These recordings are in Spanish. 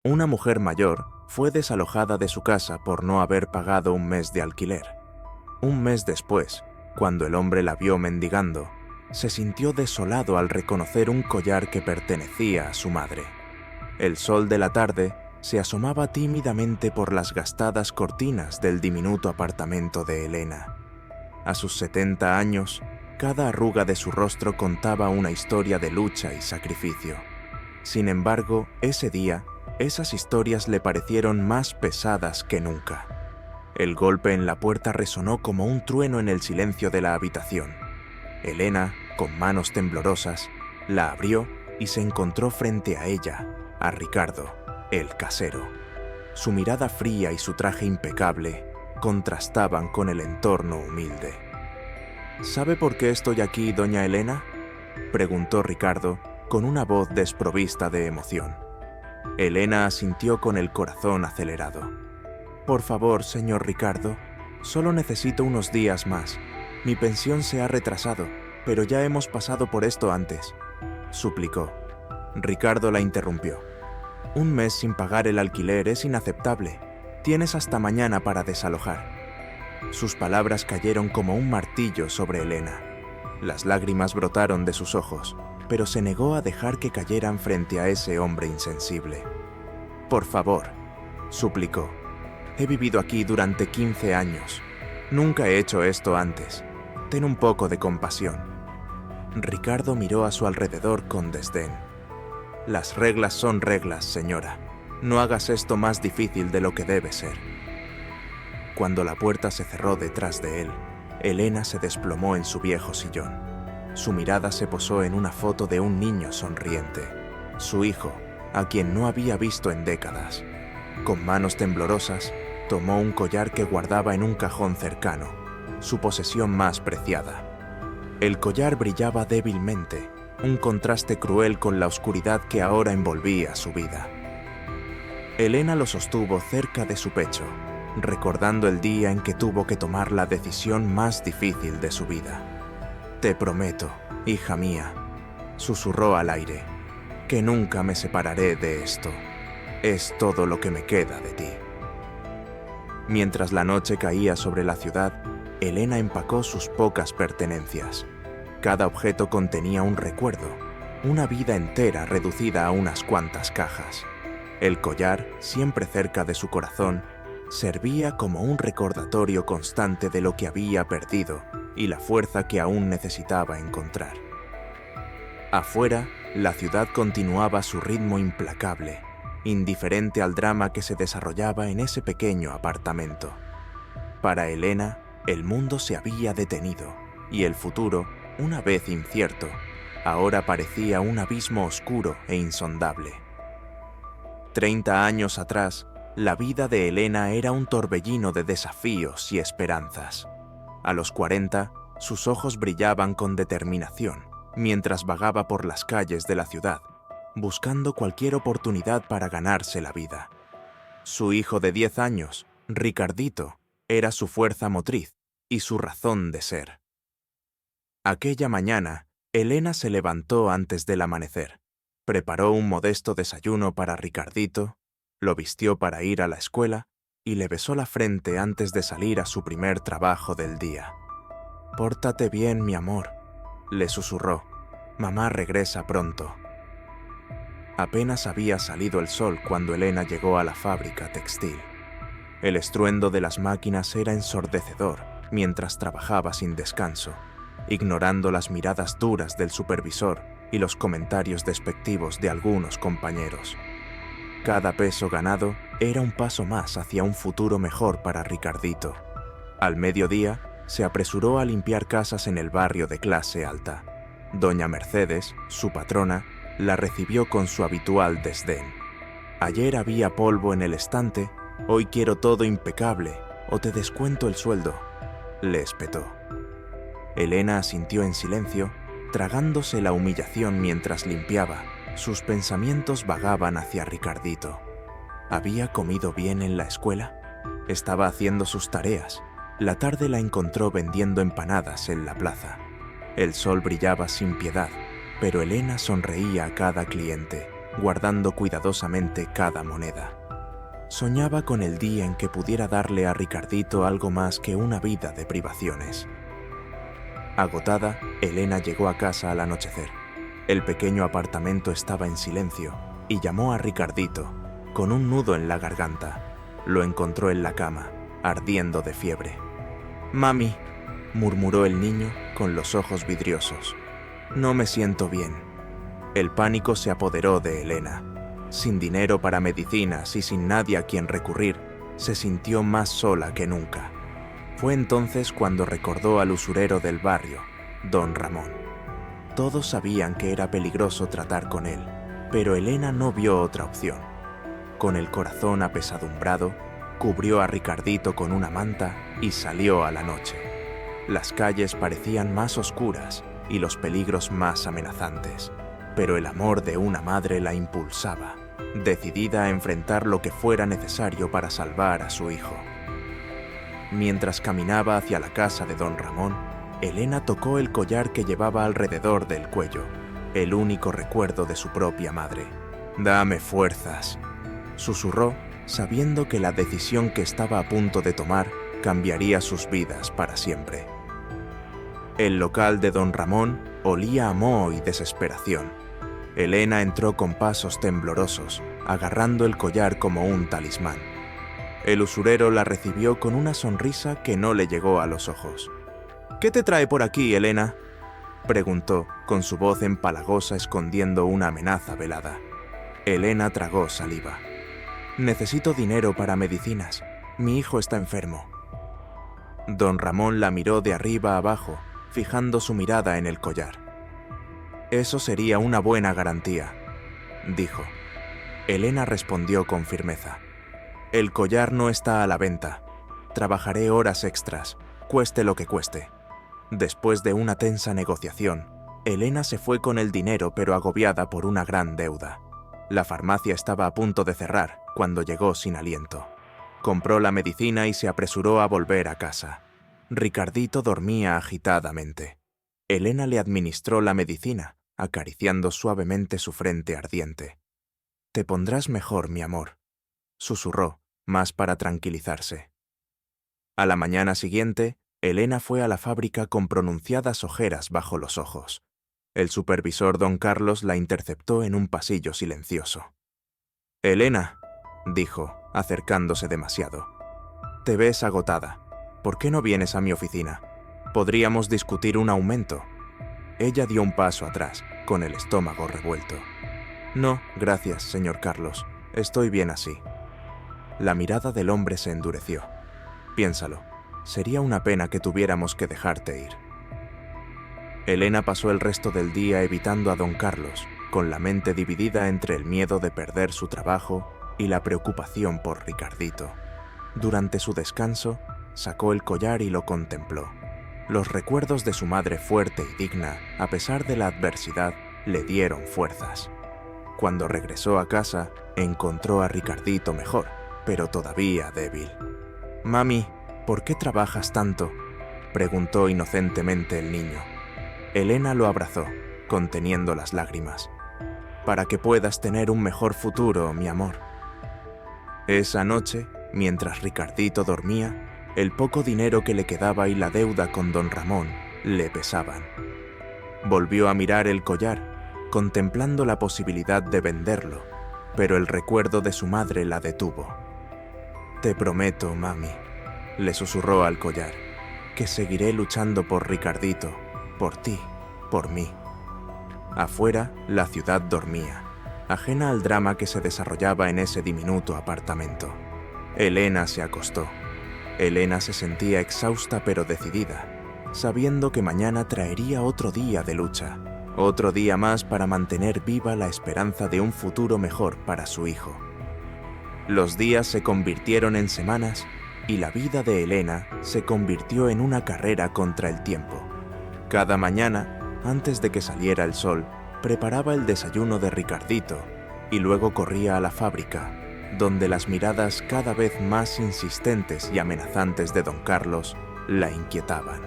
Una mujer mayor fue desalojada de su casa por no haber pagado un mes de alquiler. Un mes después, cuando el hombre la vio mendigando, se sintió desolado al reconocer un collar que pertenecía a su madre. El sol de la tarde se asomaba tímidamente por las gastadas cortinas del diminuto apartamento de Elena. A sus 70 años, cada arruga de su rostro contaba una historia de lucha y sacrificio. Sin embargo, ese día, esas historias le parecieron más pesadas que nunca. El golpe en la puerta resonó como un trueno en el silencio de la habitación. Elena, con manos temblorosas, la abrió y se encontró frente a ella, a Ricardo, el casero. Su mirada fría y su traje impecable contrastaban con el entorno humilde. ¿Sabe por qué estoy aquí, doña Elena?, preguntó Ricardo con una voz desprovista de emoción. Elena asintió con el corazón acelerado. Por favor, señor Ricardo, solo necesito unos días más. Mi pensión se ha retrasado, pero ya hemos pasado por esto antes, suplicó. Ricardo la interrumpió. Un mes sin pagar el alquiler es inaceptable. Tienes hasta mañana para desalojar. Sus palabras cayeron como un martillo sobre Elena. Las lágrimas brotaron de sus ojos, pero se negó a dejar que cayeran frente a ese hombre insensible. Por favor, suplicó. He vivido aquí durante 15 años. Nunca he hecho esto antes. Ten un poco de compasión. Ricardo miró a su alrededor con desdén. Las reglas son reglas, señora. No hagas esto más difícil de lo que debe ser. Cuando la puerta se cerró detrás de él, Elena se desplomó en su viejo sillón. Su mirada se posó en una foto de un niño sonriente, su hijo, a quien no había visto en décadas. Con manos temblorosas, tomó un collar que guardaba en un cajón cercano, su posesión más preciada. El collar brillaba débilmente, un contraste cruel con la oscuridad que ahora envolvía su vida. Elena lo sostuvo cerca de su pecho, recordando el día en que tuvo que tomar la decisión más difícil de su vida. Te prometo, hija mía, susurró al aire, que nunca me separaré de esto. Es todo lo que me queda de ti. Mientras la noche caía sobre la ciudad, Elena empacó sus pocas pertenencias. Cada objeto contenía un recuerdo, una vida entera reducida a unas cuantas cajas. El collar, siempre cerca de su corazón, servía como un recordatorio constante de lo que había perdido y la fuerza que aún necesitaba encontrar. Afuera, la ciudad continuaba su ritmo implacable, indiferente al drama que se desarrollaba en ese pequeño apartamento. Para Elena, el mundo se había detenido y el futuro, una vez incierto, ahora parecía un abismo oscuro e insondable. 30 años atrás, la vida de Elena era un torbellino de desafíos y esperanzas. A los 40, sus ojos brillaban con determinación mientras vagaba por las calles de la ciudad, buscando cualquier oportunidad para ganarse la vida. Su hijo de 10 años, Ricardito, era su fuerza motriz y su razón de ser. Aquella mañana, Elena se levantó antes del amanecer, preparó un modesto desayuno para Ricardito, lo vistió para ir a la escuela y le besó la frente antes de salir a su primer trabajo del día. «Pórtate bien, mi amor», le susurró. «Mamá regresa pronto». Apenas había salido el sol cuando Elena llegó a la fábrica textil. El estruendo de las máquinas era ensordecedor mientras trabajaba sin descanso, ignorando las miradas duras del supervisor y los comentarios despectivos de algunos compañeros. Cada peso ganado era un paso más hacia un futuro mejor para Ricardito. Al mediodía, se apresuró a limpiar casas en el barrio de clase alta. Doña Mercedes, su patrona, la recibió con su habitual desdén. «Ayer había polvo en el estante, hoy quiero todo impecable, o te descuento el sueldo», le espetó. Elena asintió en silencio, tragándose la humillación mientras limpiaba. Sus pensamientos vagaban hacia Ricardito. ¿Había comido bien en la escuela? Estaba haciendo sus tareas. La tarde la encontró vendiendo empanadas en la plaza. El sol brillaba sin piedad, pero Elena sonreía a cada cliente, guardando cuidadosamente cada moneda. Soñaba con el día en que pudiera darle a Ricardito algo más que una vida de privaciones. Agotada, Elena llegó a casa al anochecer. El pequeño apartamento estaba en silencio y llamó a Ricardito, con un nudo en la garganta. Lo encontró en la cama, ardiendo de fiebre. «Mami», murmuró el niño con los ojos vidriosos. «No me siento bien». El pánico se apoderó de Elena. Sin dinero para medicinas y sin nadie a quien recurrir, se sintió más sola que nunca. Fue entonces cuando recordó al usurero del barrio, don Ramón. Todos sabían que era peligroso tratar con él, pero Elena no vio otra opción. Con el corazón apesadumbrado, cubrió a Ricardito con una manta y salió a la noche. Las calles parecían más oscuras y los peligros más amenazantes, pero el amor de una madre la impulsaba, decidida a enfrentar lo que fuera necesario para salvar a su hijo. Mientras caminaba hacia la casa de don Ramón, Elena tocó el collar que llevaba alrededor del cuello, el único recuerdo de su propia madre. «Dame fuerzas», susurró, sabiendo que la decisión que estaba a punto de tomar cambiaría sus vidas para siempre. El local de don Ramón olía a moho y desesperación. Elena entró con pasos temblorosos, agarrando el collar como un talismán. El usurero la recibió con una sonrisa que no le llegó a los ojos. «¿Qué te trae por aquí, Elena?», preguntó, con su voz empalagosa escondiendo una amenaza velada. Elena tragó saliva. «Necesito dinero para medicinas. Mi hijo está enfermo». Don Ramón la miró de arriba a abajo, fijando su mirada en el collar. «Eso sería una buena garantía», dijo. Elena respondió con firmeza. «El collar no está a la venta. Trabajaré horas extras, cueste lo que cueste». Después de una tensa negociación, Elena se fue con el dinero pero agobiada por una gran deuda. La farmacia estaba a punto de cerrar cuando llegó sin aliento. Compró la medicina y se apresuró a volver a casa. Ricardito dormía agitadamente. Elena le administró la medicina, acariciando suavemente su frente ardiente. «Te pondrás mejor, mi amor», susurró, más para tranquilizarse. A la mañana siguiente, Elena fue a la fábrica con pronunciadas ojeras bajo los ojos. El supervisor don Carlos la interceptó en un pasillo silencioso. «Elena», dijo, acercándose demasiado, «te ves agotada. ¿Por qué no vienes a mi oficina? Podríamos discutir un aumento». Ella dio un paso atrás, con el estómago revuelto. «No, gracias, señor Carlos. Estoy bien así». La mirada del hombre se endureció. «Piénsalo. Sería una pena que tuviéramos que dejarte ir». Elena pasó el resto del día evitando a don Carlos, con la mente dividida entre el miedo de perder su trabajo y la preocupación por Ricardito. Durante su descanso, sacó el collar y lo contempló. Los recuerdos de su madre fuerte y digna, a pesar de la adversidad, le dieron fuerzas. Cuando regresó a casa, encontró a Ricardito mejor, pero todavía débil. «Mami, ¿por qué trabajas tanto?», preguntó inocentemente el niño. Elena lo abrazó, conteniendo las lágrimas. «Para que puedas tener un mejor futuro, mi amor». Esa noche, mientras Ricardito dormía, el poco dinero que le quedaba y la deuda con don Ramón le pesaban. Volvió a mirar el collar, contemplando la posibilidad de venderlo, pero el recuerdo de su madre la detuvo. «Te prometo, mami», le susurró al collar, «que seguiré luchando por Ricardito, por ti, por mí». Afuera, la ciudad dormía, ajena al drama que se desarrollaba en ese diminuto apartamento. Elena se acostó. Elena se sentía exhausta pero decidida, sabiendo que mañana traería otro día de lucha, otro día más para mantener viva la esperanza de un futuro mejor para su hijo. Los días se convirtieron en semanas y la vida de Elena se convirtió en una carrera contra el tiempo. Cada mañana, antes de que saliera el sol, preparaba el desayuno de Ricardito y luego corría a la fábrica, donde las miradas cada vez más insistentes y amenazantes de don Carlos la inquietaban.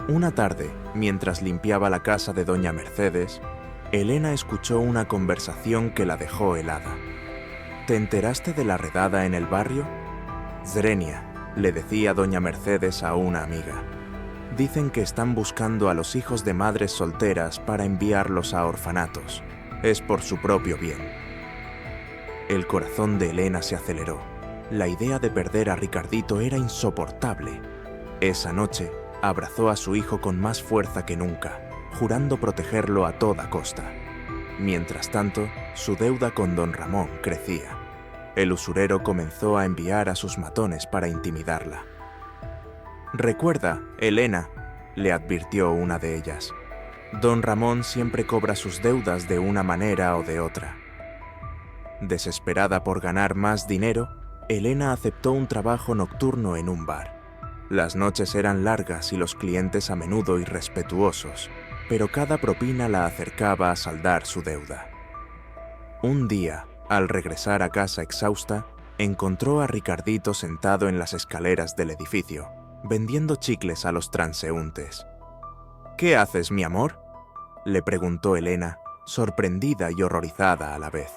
Una tarde, mientras limpiaba la casa de doña Mercedes, Elena escuchó una conversación que la dejó helada. ¿Te enteraste de la redada en el barrio? Zrenia, le decía doña Mercedes a una amiga. Dicen que están buscando a los hijos de madres solteras para enviarlos a orfanatos. Es por su propio bien. El corazón de Elena se aceleró. La idea de perder a Ricardito era insoportable. Esa noche, abrazó a su hijo con más fuerza que nunca, jurando protegerlo a toda costa. Mientras tanto, su deuda con don Ramón crecía. El usurero comenzó a enviar a sus matones para intimidarla. «Recuerda, Elena», le advirtió una de ellas, «don Ramón siempre cobra sus deudas de una manera o de otra». Desesperada por ganar más dinero, Elena aceptó un trabajo nocturno en un bar. Las noches eran largas y los clientes a menudo irrespetuosos, pero cada propina la acercaba a saldar su deuda. Un día, al regresar a casa exhausta, encontró a Ricardito sentado en las escaleras del edificio, vendiendo chicles a los transeúntes. «¿Qué haces, mi amor?», le preguntó Elena, sorprendida y horrorizada a la vez.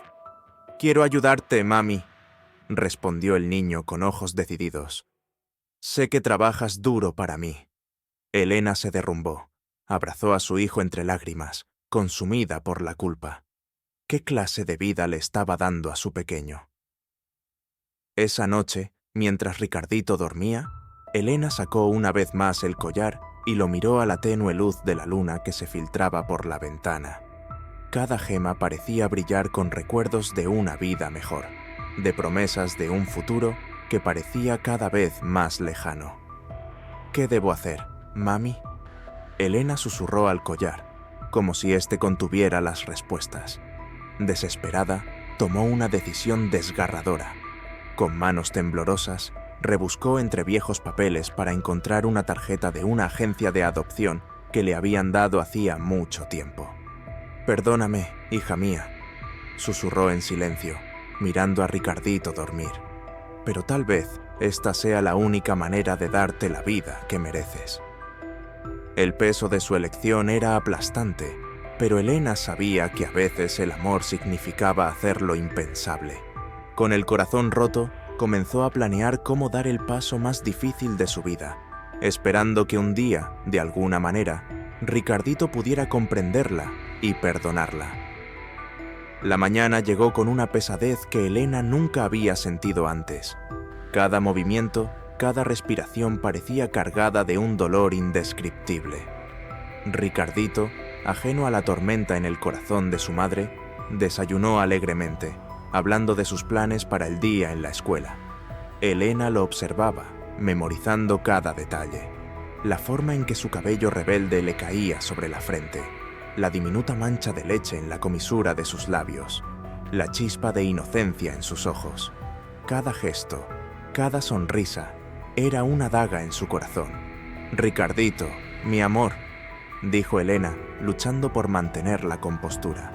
«Quiero ayudarte, mami», respondió el niño con ojos decididos. «Sé que trabajas duro para mí». Elena se derrumbó. Abrazó a su hijo entre lágrimas, consumida por la culpa. ¿Qué clase de vida le estaba dando a su pequeño? Esa noche, mientras Ricardito dormía, Elena sacó una vez más el collar y lo miró a la tenue luz de la luna que se filtraba por la ventana. Cada gema parecía brillar con recuerdos de una vida mejor, de promesas de un futuro que parecía cada vez más lejano. «¿Qué debo hacer, mami?», Elena susurró al collar, como si éste contuviera las respuestas. Desesperada, tomó una decisión desgarradora. Con manos temblorosas, rebuscó entre viejos papeles para encontrar una tarjeta de una agencia de adopción que le habían dado hacía mucho tiempo. «Perdóname, hija mía», susurró en silencio, mirando a Ricardito dormir. «Pero tal vez esta sea la única manera de darte la vida que mereces». El peso de su elección era aplastante, pero Elena sabía que a veces el amor significaba hacer lo impensable. Con el corazón roto, comenzó a planear cómo dar el paso más difícil de su vida, esperando que un día, de alguna manera, Ricardito pudiera comprenderla y perdonarla. La mañana llegó con una pesadez que Elena nunca había sentido antes. Cada movimiento, cada respiración parecía cargada de un dolor indescriptible. Ricardito, ajeno a la tormenta en el corazón de su madre, desayunó alegremente, hablando de sus planes para el día en la escuela. Elena lo observaba, memorizando cada detalle. La forma en que su cabello rebelde le caía sobre la frente, la diminuta mancha de leche en la comisura de sus labios, la chispa de inocencia en sus ojos. Cada gesto, cada sonrisa, era una daga en su corazón. «Ricardito, mi amor», dijo Elena, luchando por mantener la compostura.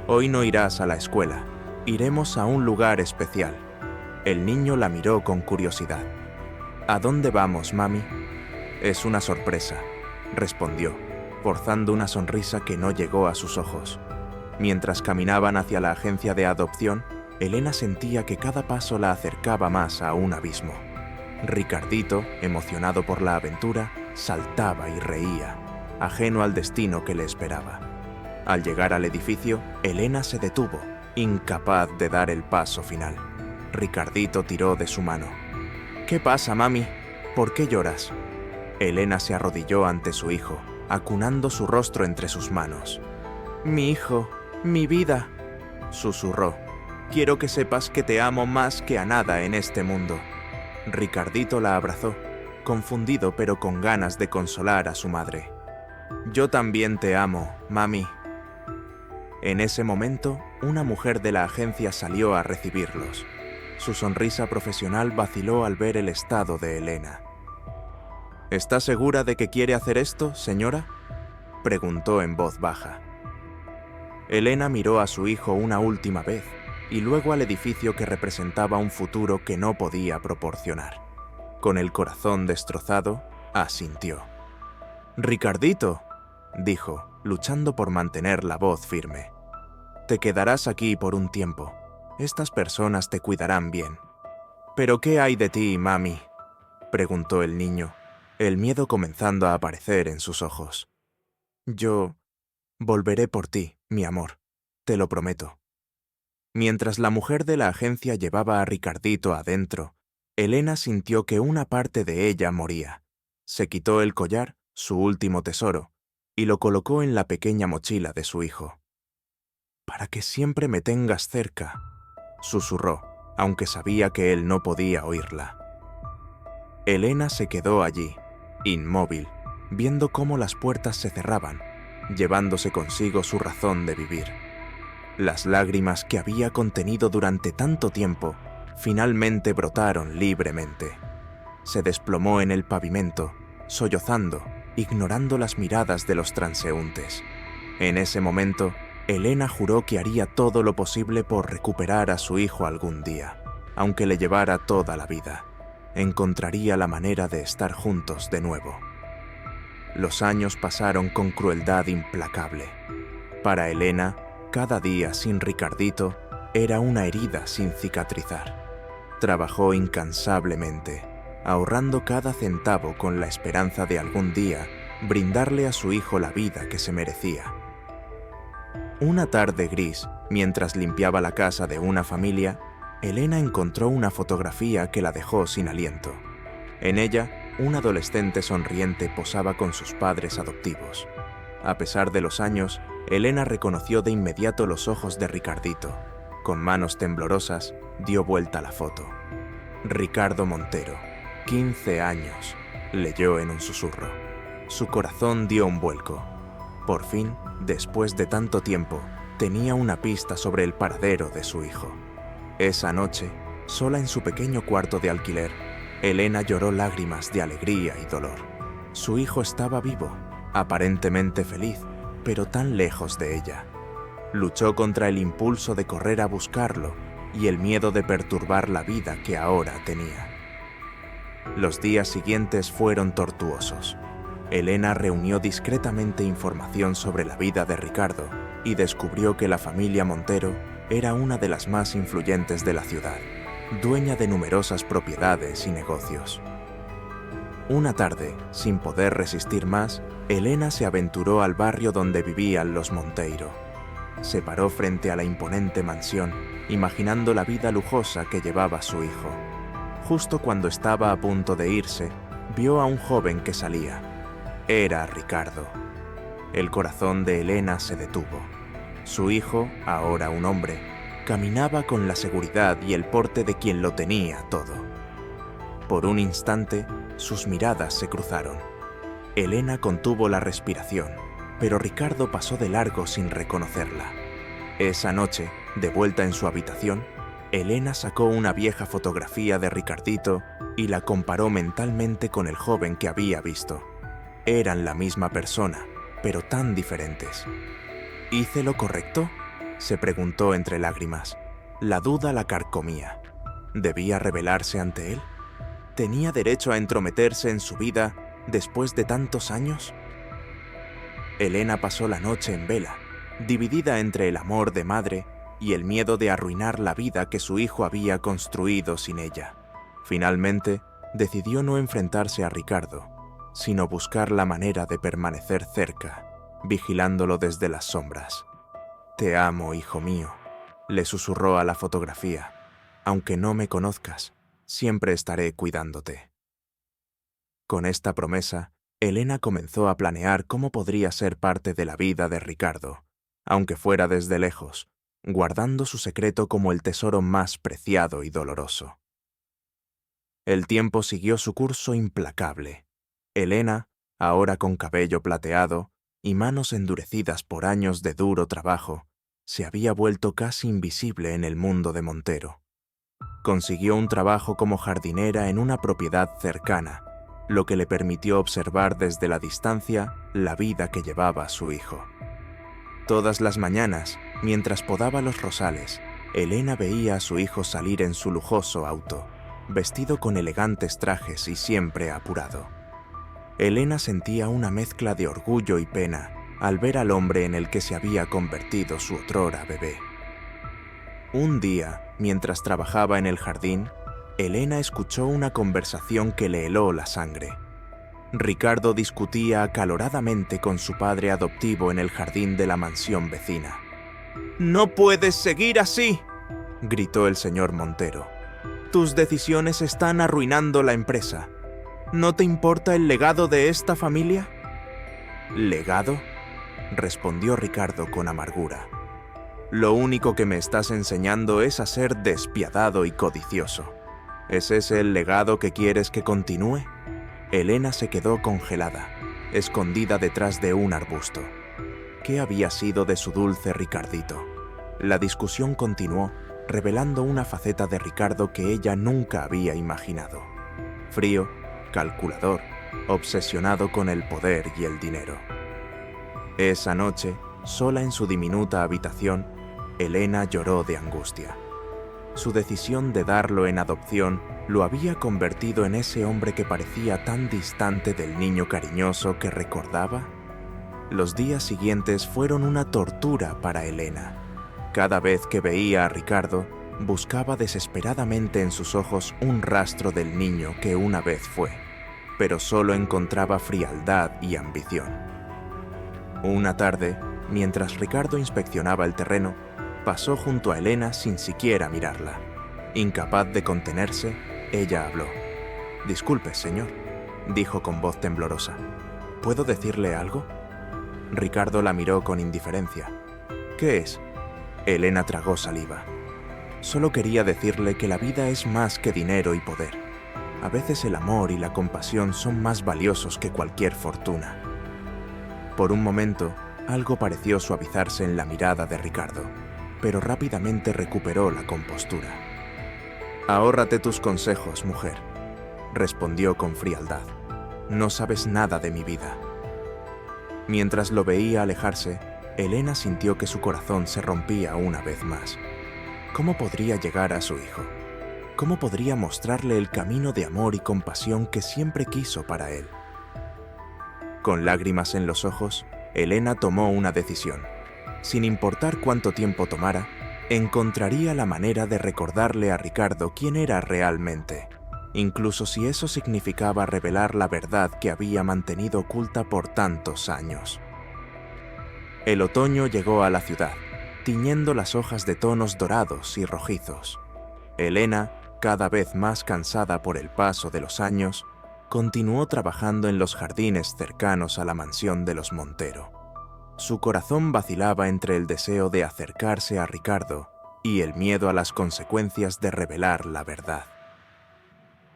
«Hoy no irás a la escuela. Iremos a un lugar especial». El niño la miró con curiosidad. «¿A dónde vamos, mami?» «Es una sorpresa», respondió, forzando una sonrisa que no llegó a sus ojos. Mientras caminaban hacia la agencia de adopción, Elena sentía que cada paso la acercaba más a un abismo. Ricardito, emocionado por la aventura, saltaba y reía, ajeno al destino que le esperaba. Al llegar al edificio, Elena se detuvo, incapaz de dar el paso final. Ricardito tiró de su mano. «¿Qué pasa, mami? ¿Por qué lloras?» Elena se arrodilló ante su hijo, acunando su rostro entre sus manos. «Mi hijo, mi vida», susurró. «Quiero que sepas que te amo más que a nada en este mundo». Ricardito la abrazó, confundido pero con ganas de consolar a su madre. «Yo también te amo, mami». En ese momento, una mujer de la agencia salió a recibirlos. Su sonrisa profesional vaciló al ver el estado de Elena. «¿Está segura de que quiere hacer esto, señora?», preguntó en voz baja. Elena miró a su hijo una última vez y luego al edificio que representaba un futuro que no podía proporcionar. Con el corazón destrozado, asintió. «Ricardito», dijo, luchando por mantener la voz firme. «Te quedarás aquí por un tiempo. Estas personas te cuidarán bien». «¿Pero qué hay de ti, mami?», preguntó el niño, el miedo comenzando a aparecer en sus ojos. «Yo volveré por ti, mi amor, te lo prometo». Mientras la mujer de la agencia llevaba a Ricardito adentro, Elena sintió que una parte de ella moría. Se quitó el collar, su último tesoro, y lo colocó en la pequeña mochila de su hijo. «Para que siempre me tengas cerca», susurró, aunque sabía que él no podía oírla. Elena se quedó allí, inmóvil, viendo cómo las puertas se cerraban, llevándose consigo su razón de vivir. Las lágrimas que había contenido durante tanto tiempo finalmente brotaron libremente. Se desplomó en el pavimento, sollozando, ignorando las miradas de los transeúntes. En ese momento, Elena juró que haría todo lo posible por recuperar a su hijo algún día, aunque le llevara toda la vida. Encontraría la manera de estar juntos de nuevo. Los años pasaron con crueldad implacable. Para Elena, cada día sin Ricardito era una herida sin cicatrizar. Trabajó incansablemente, ahorrando cada centavo con la esperanza de algún día brindarle a su hijo la vida que se merecía. Una tarde gris, mientras limpiaba la casa de una familia, Elena encontró una fotografía que la dejó sin aliento. En ella, un adolescente sonriente posaba con sus padres adoptivos. A pesar de los años, Elena reconoció de inmediato los ojos de Ricardito. Con manos temblorosas, dio vuelta a la foto. «Ricardo Montero, 15 años», leyó en un susurro. Su corazón dio un vuelco. Por fin, después de tanto tiempo, tenía una pista sobre el paradero de su hijo. Esa noche, sola en su pequeño cuarto de alquiler, Elena lloró lágrimas de alegría y dolor. Su hijo estaba vivo, aparentemente feliz, pero tan lejos de ella. Luchó contra el impulso de correr a buscarlo y el miedo de perturbar la vida que ahora tenía. Los días siguientes fueron tortuosos. Elena reunió discretamente información sobre la vida de Ricardo y descubrió que la familia Montero era una de las más influyentes de la ciudad, dueña de numerosas propiedades y negocios. Una tarde, sin poder resistir más, Elena se aventuró al barrio donde vivían los Monteiro. Se paró frente a la imponente mansión, imaginando la vida lujosa que llevaba su hijo. Justo cuando estaba a punto de irse, vio a un joven que salía. Era Ricardo. El corazón de Elena se detuvo. Su hijo, ahora un hombre, caminaba con la seguridad y el porte de quien lo tenía todo. Por un instante, sus miradas se cruzaron. Elena contuvo la respiración, pero Ricardo pasó de largo sin reconocerla. Esa noche, de vuelta en su habitación, Elena sacó una vieja fotografía de Ricardito y la comparó mentalmente con el joven que había visto. Eran la misma persona, pero tan diferentes. ¿Hice lo correcto?, se preguntó entre lágrimas. La duda la carcomía. ¿Debía rebelarse ante él? ¿Tenía derecho a entrometerse en su vida después de tantos años? Elena pasó la noche en vela, dividida entre el amor de madre y el miedo de arruinar la vida que su hijo había construido sin ella. Finalmente, decidió no enfrentarse a Ricardo, sino buscar la manera de permanecer cerca, vigilándolo desde las sombras. «Te amo, hijo mío», le susurró a la fotografía. «Aunque no me conozcas, siempre estaré cuidándote». Con esta promesa, Elena comenzó a planear cómo podría ser parte de la vida de Ricardo, aunque fuera desde lejos, guardando su secreto como el tesoro más preciado y doloroso. El tiempo siguió su curso implacable. Elena, ahora con cabello plateado y manos endurecidas por años de duro trabajo, se había vuelto casi invisible en el mundo de Montero. Consiguió un trabajo como jardinera en una propiedad cercana, lo que le permitió observar desde la distancia la vida que llevaba su hijo. Todas las mañanas, mientras podaba los rosales, Elena veía a su hijo salir en su lujoso auto, vestido con elegantes trajes y siempre apurado. Elena sentía una mezcla de orgullo y pena al ver al hombre en el que se había convertido su otrora bebé. Un día, mientras trabajaba en el jardín, Elena escuchó una conversación que le heló la sangre. Ricardo discutía acaloradamente con su padre adoptivo en el jardín de la mansión vecina. «¡No puedes seguir así!», gritó el señor Montero. «Tus decisiones están arruinando la empresa. ¿No te importa el legado de esta familia?». «¿Legado?», respondió Ricardo con amargura. «Lo único que me estás enseñando es a ser despiadado y codicioso. ¿Es ese el legado que quieres que continúe?». Elena se quedó congelada, escondida detrás de un arbusto. ¿Qué había sido de su dulce Ricardito? La discusión continuó, revelando una faceta de Ricardo que ella nunca había imaginado. Frío, calculador, obsesionado con el poder y el dinero. Esa noche, sola en su diminuta habitación, Elena lloró de angustia. Su decisión de darlo en adopción lo había convertido en ese hombre que parecía tan distante del niño cariñoso que recordaba. Los días siguientes fueron una tortura para Elena. Cada vez que veía a Ricardo, buscaba desesperadamente en sus ojos un rastro del niño que una vez fue, pero solo encontraba frialdad y ambición. Una tarde, mientras Ricardo inspeccionaba el terreno, pasó junto a Elena sin siquiera mirarla. Incapaz de contenerse, ella habló. «Disculpe, señor», dijo con voz temblorosa. «¿Puedo decirle algo?». Ricardo la miró con indiferencia. «¿Qué es?». Elena tragó saliva. «Solo quería decirle que la vida es más que dinero y poder. A veces el amor y la compasión son más valiosos que cualquier fortuna». Por un momento, algo pareció suavizarse en la mirada de Ricardo, pero rápidamente recuperó la compostura. «Ahórrate tus consejos, mujer», respondió con frialdad. «No sabes nada de mi vida». Mientras lo veía alejarse, Elena sintió que su corazón se rompía una vez más. ¿Cómo podría llegar a su hijo? ¿Cómo podría mostrarle el camino de amor y compasión que siempre quiso para él? Con lágrimas en los ojos, Elena tomó una decisión. Sin importar cuánto tiempo tomara, encontraría la manera de recordarle a Ricardo quién era realmente, incluso si eso significaba revelar la verdad que había mantenido oculta por tantos años. El otoño llegó a la ciudad, tiñendo las hojas de tonos dorados y rojizos. Elena, cada vez más cansada por el paso de los años, continuó trabajando en los jardines cercanos a la mansión de los Montero. Su corazón vacilaba entre el deseo de acercarse a Ricardo y el miedo a las consecuencias de revelar la verdad.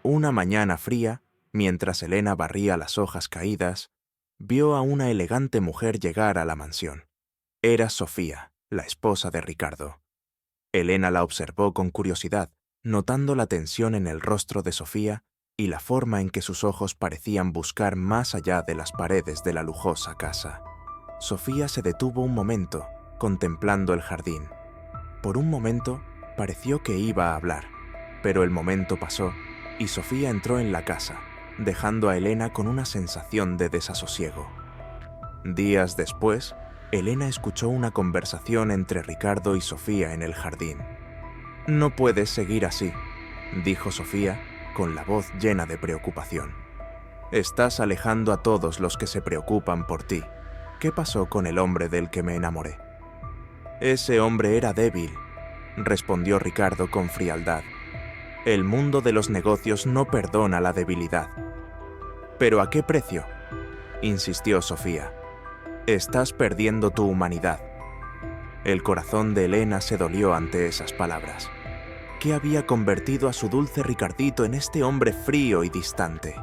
Una mañana fría, mientras Elena barría las hojas caídas, vio a una elegante mujer llegar a la mansión. Era Sofía, la esposa de Ricardo. Elena la observó con curiosidad, notando la tensión en el rostro de Sofía y la forma en que sus ojos parecían buscar más allá de las paredes de la lujosa casa. Sofía se detuvo un momento, contemplando el jardín. Por un momento, pareció que iba a hablar, pero el momento pasó y Sofía entró en la casa, dejando a Elena con una sensación de desasosiego. Días después, Elena escuchó una conversación entre Ricardo y Sofía en el jardín. «No puedes seguir así», dijo Sofía, con la voz llena de preocupación. «Estás alejando a todos los que se preocupan por ti. ¿Qué pasó con el hombre del que me enamoré?». «Ese hombre era débil», respondió Ricardo con frialdad. «El mundo de los negocios no perdona la debilidad». «¿Pero a qué precio?», insistió Sofía. «Estás perdiendo tu humanidad». El corazón de Elena se dolió ante esas palabras. ¿Qué había convertido a su dulce Ricardito en este hombre frío y distante?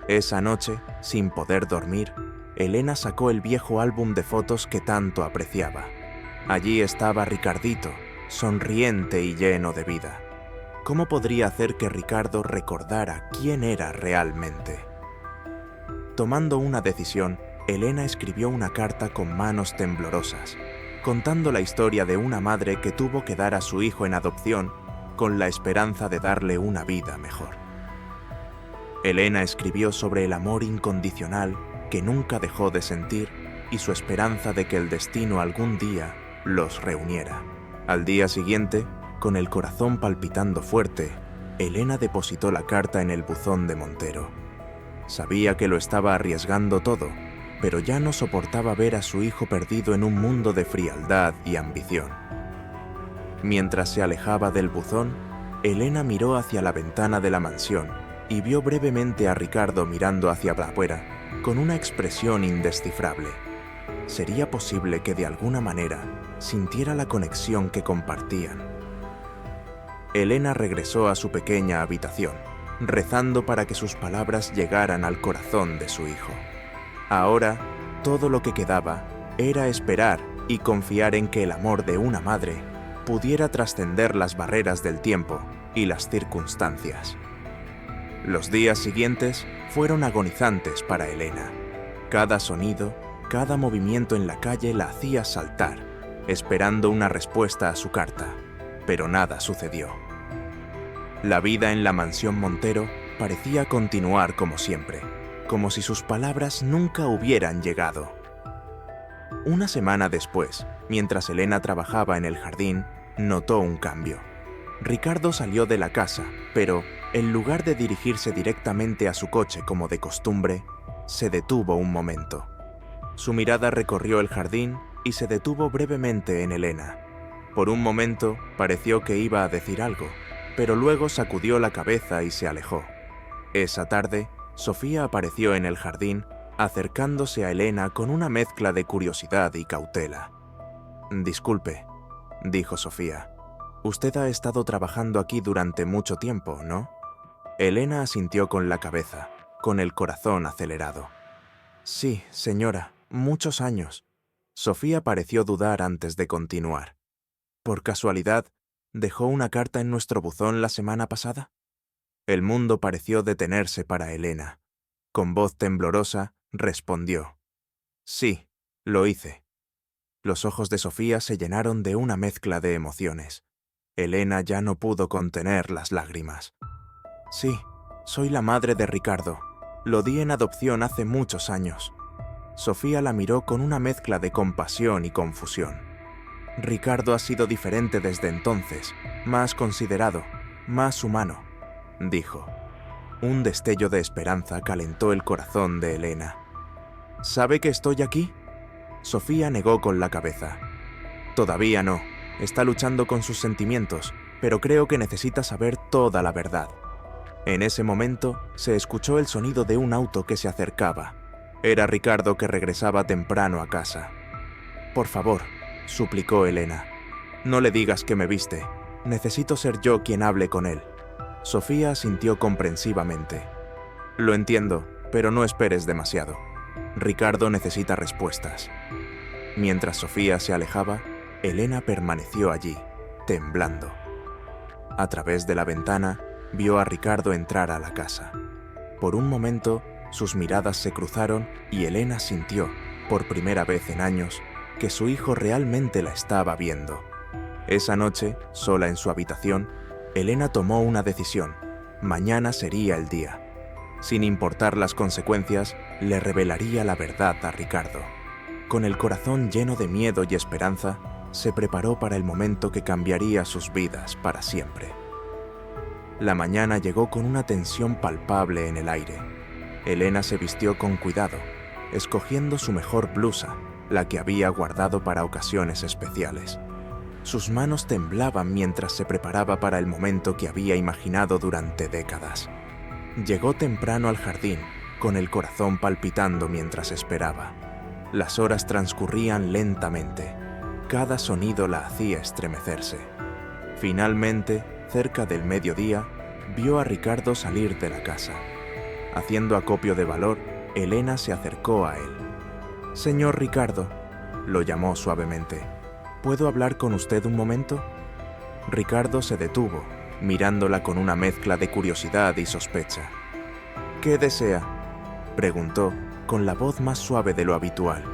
Esa noche, sin poder dormir, Elena sacó el viejo álbum de fotos que tanto apreciaba. Allí estaba Ricardito, sonriente y lleno de vida. ¿Cómo podría hacer que Ricardo recordara quién era realmente? Tomando una decisión, Elena escribió una carta con manos temblorosas, contando la historia de una madre que tuvo que dar a su hijo en adopción con la esperanza de darle una vida mejor. Elena escribió sobre el amor incondicional que nunca dejó de sentir y su esperanza de que el destino algún día los reuniera. Al día siguiente, con el corazón palpitando fuerte, Elena depositó la carta en el buzón de Montero. Sabía que lo estaba arriesgando todo, pero ya no soportaba ver a su hijo perdido en un mundo de frialdad y ambición. Mientras se alejaba del buzón, Elena miró hacia la ventana de la mansión y vio brevemente a Ricardo mirando hacia afuera con una expresión indescifrable. ¿Sería posible que de alguna manera sintiera la conexión que compartían? Elena regresó a su pequeña habitación, rezando para que sus palabras llegaran al corazón de su hijo. Ahora, todo lo que quedaba era esperar y confiar en que el amor de una madre pudiera trascender las barreras del tiempo y las circunstancias. Los días siguientes fueron agonizantes para Elena. Cada sonido, cada movimiento en la calle la hacía saltar, esperando una respuesta a su carta, pero nada sucedió. La vida en la mansión Montero parecía continuar como siempre, como si sus palabras nunca hubieran llegado. Una semana después, mientras Elena trabajaba en el jardín, notó un cambio. Ricardo salió de la casa, pero, en lugar de dirigirse directamente a su coche como de costumbre, se detuvo un momento. Su mirada recorrió el jardín y se detuvo brevemente en Elena. Por un momento pareció que iba a decir algo, pero luego sacudió la cabeza y se alejó. Esa tarde, Sofía apareció en el jardín, acercándose a Elena con una mezcla de curiosidad y cautela. «Disculpe», dijo Sofía. «Usted ha estado trabajando aquí durante mucho tiempo, ¿no?» Elena asintió con la cabeza, con el corazón acelerado. «Sí, señora, muchos años». Sofía pareció dudar antes de continuar. «¿Por casualidad, dejó una carta en nuestro buzón la semana pasada?» El mundo pareció detenerse para Elena. Con voz temblorosa, respondió. «Sí, lo hice». Los ojos de Sofía se llenaron de una mezcla de emociones. Elena ya no pudo contener las lágrimas. «Sí, soy la madre de Ricardo. Lo di en adopción hace muchos años». Sofía la miró con una mezcla de compasión y confusión. «Ricardo ha sido diferente desde entonces, más considerado, más humano», dijo. Un destello de esperanza calentó el corazón de Elena. «¿Sabe que estoy aquí?» Sofía negó con la cabeza. «Todavía no. Está luchando con sus sentimientos, pero creo que necesita saber toda la verdad». En ese momento se escuchó el sonido de un auto que se acercaba. Era Ricardo, que regresaba temprano a casa. «Por favor», suplicó Elena, «no le digas que me viste. Necesito ser yo quien hable con él». Sofía asintió comprensivamente. «Lo entiendo, pero no esperes demasiado. Ricardo necesita respuestas». Mientras Sofía se alejaba, Elena permaneció allí, temblando. A través de la ventana, vio a Ricardo entrar a la casa. Por un momento, sus miradas se cruzaron y Elena sintió, por primera vez en años, que su hijo realmente la estaba viendo. Esa noche, sola en su habitación, Elena tomó una decisión. Mañana sería el día. Sin importar las consecuencias, le revelaría la verdad a Ricardo. Con el corazón lleno de miedo y esperanza, se preparó para el momento que cambiaría sus vidas para siempre. La mañana llegó con una tensión palpable en el aire. Elena se vistió con cuidado, escogiendo su mejor blusa, la que había guardado para ocasiones especiales. Sus manos temblaban mientras se preparaba para el momento que había imaginado durante décadas. Llegó temprano al jardín, con el corazón palpitando mientras esperaba. Las horas transcurrían lentamente. Cada sonido la hacía estremecerse. Finalmente, cerca del mediodía, vio a Ricardo salir de la casa. Haciendo acopio de valor, Elena se acercó a él. «Señor Ricardo», lo llamó suavemente, «¿puedo hablar con usted un momento?» Ricardo se detuvo, mirándola con una mezcla de curiosidad y sospecha. «¿Qué desea?», preguntó, con la voz más suave de lo habitual.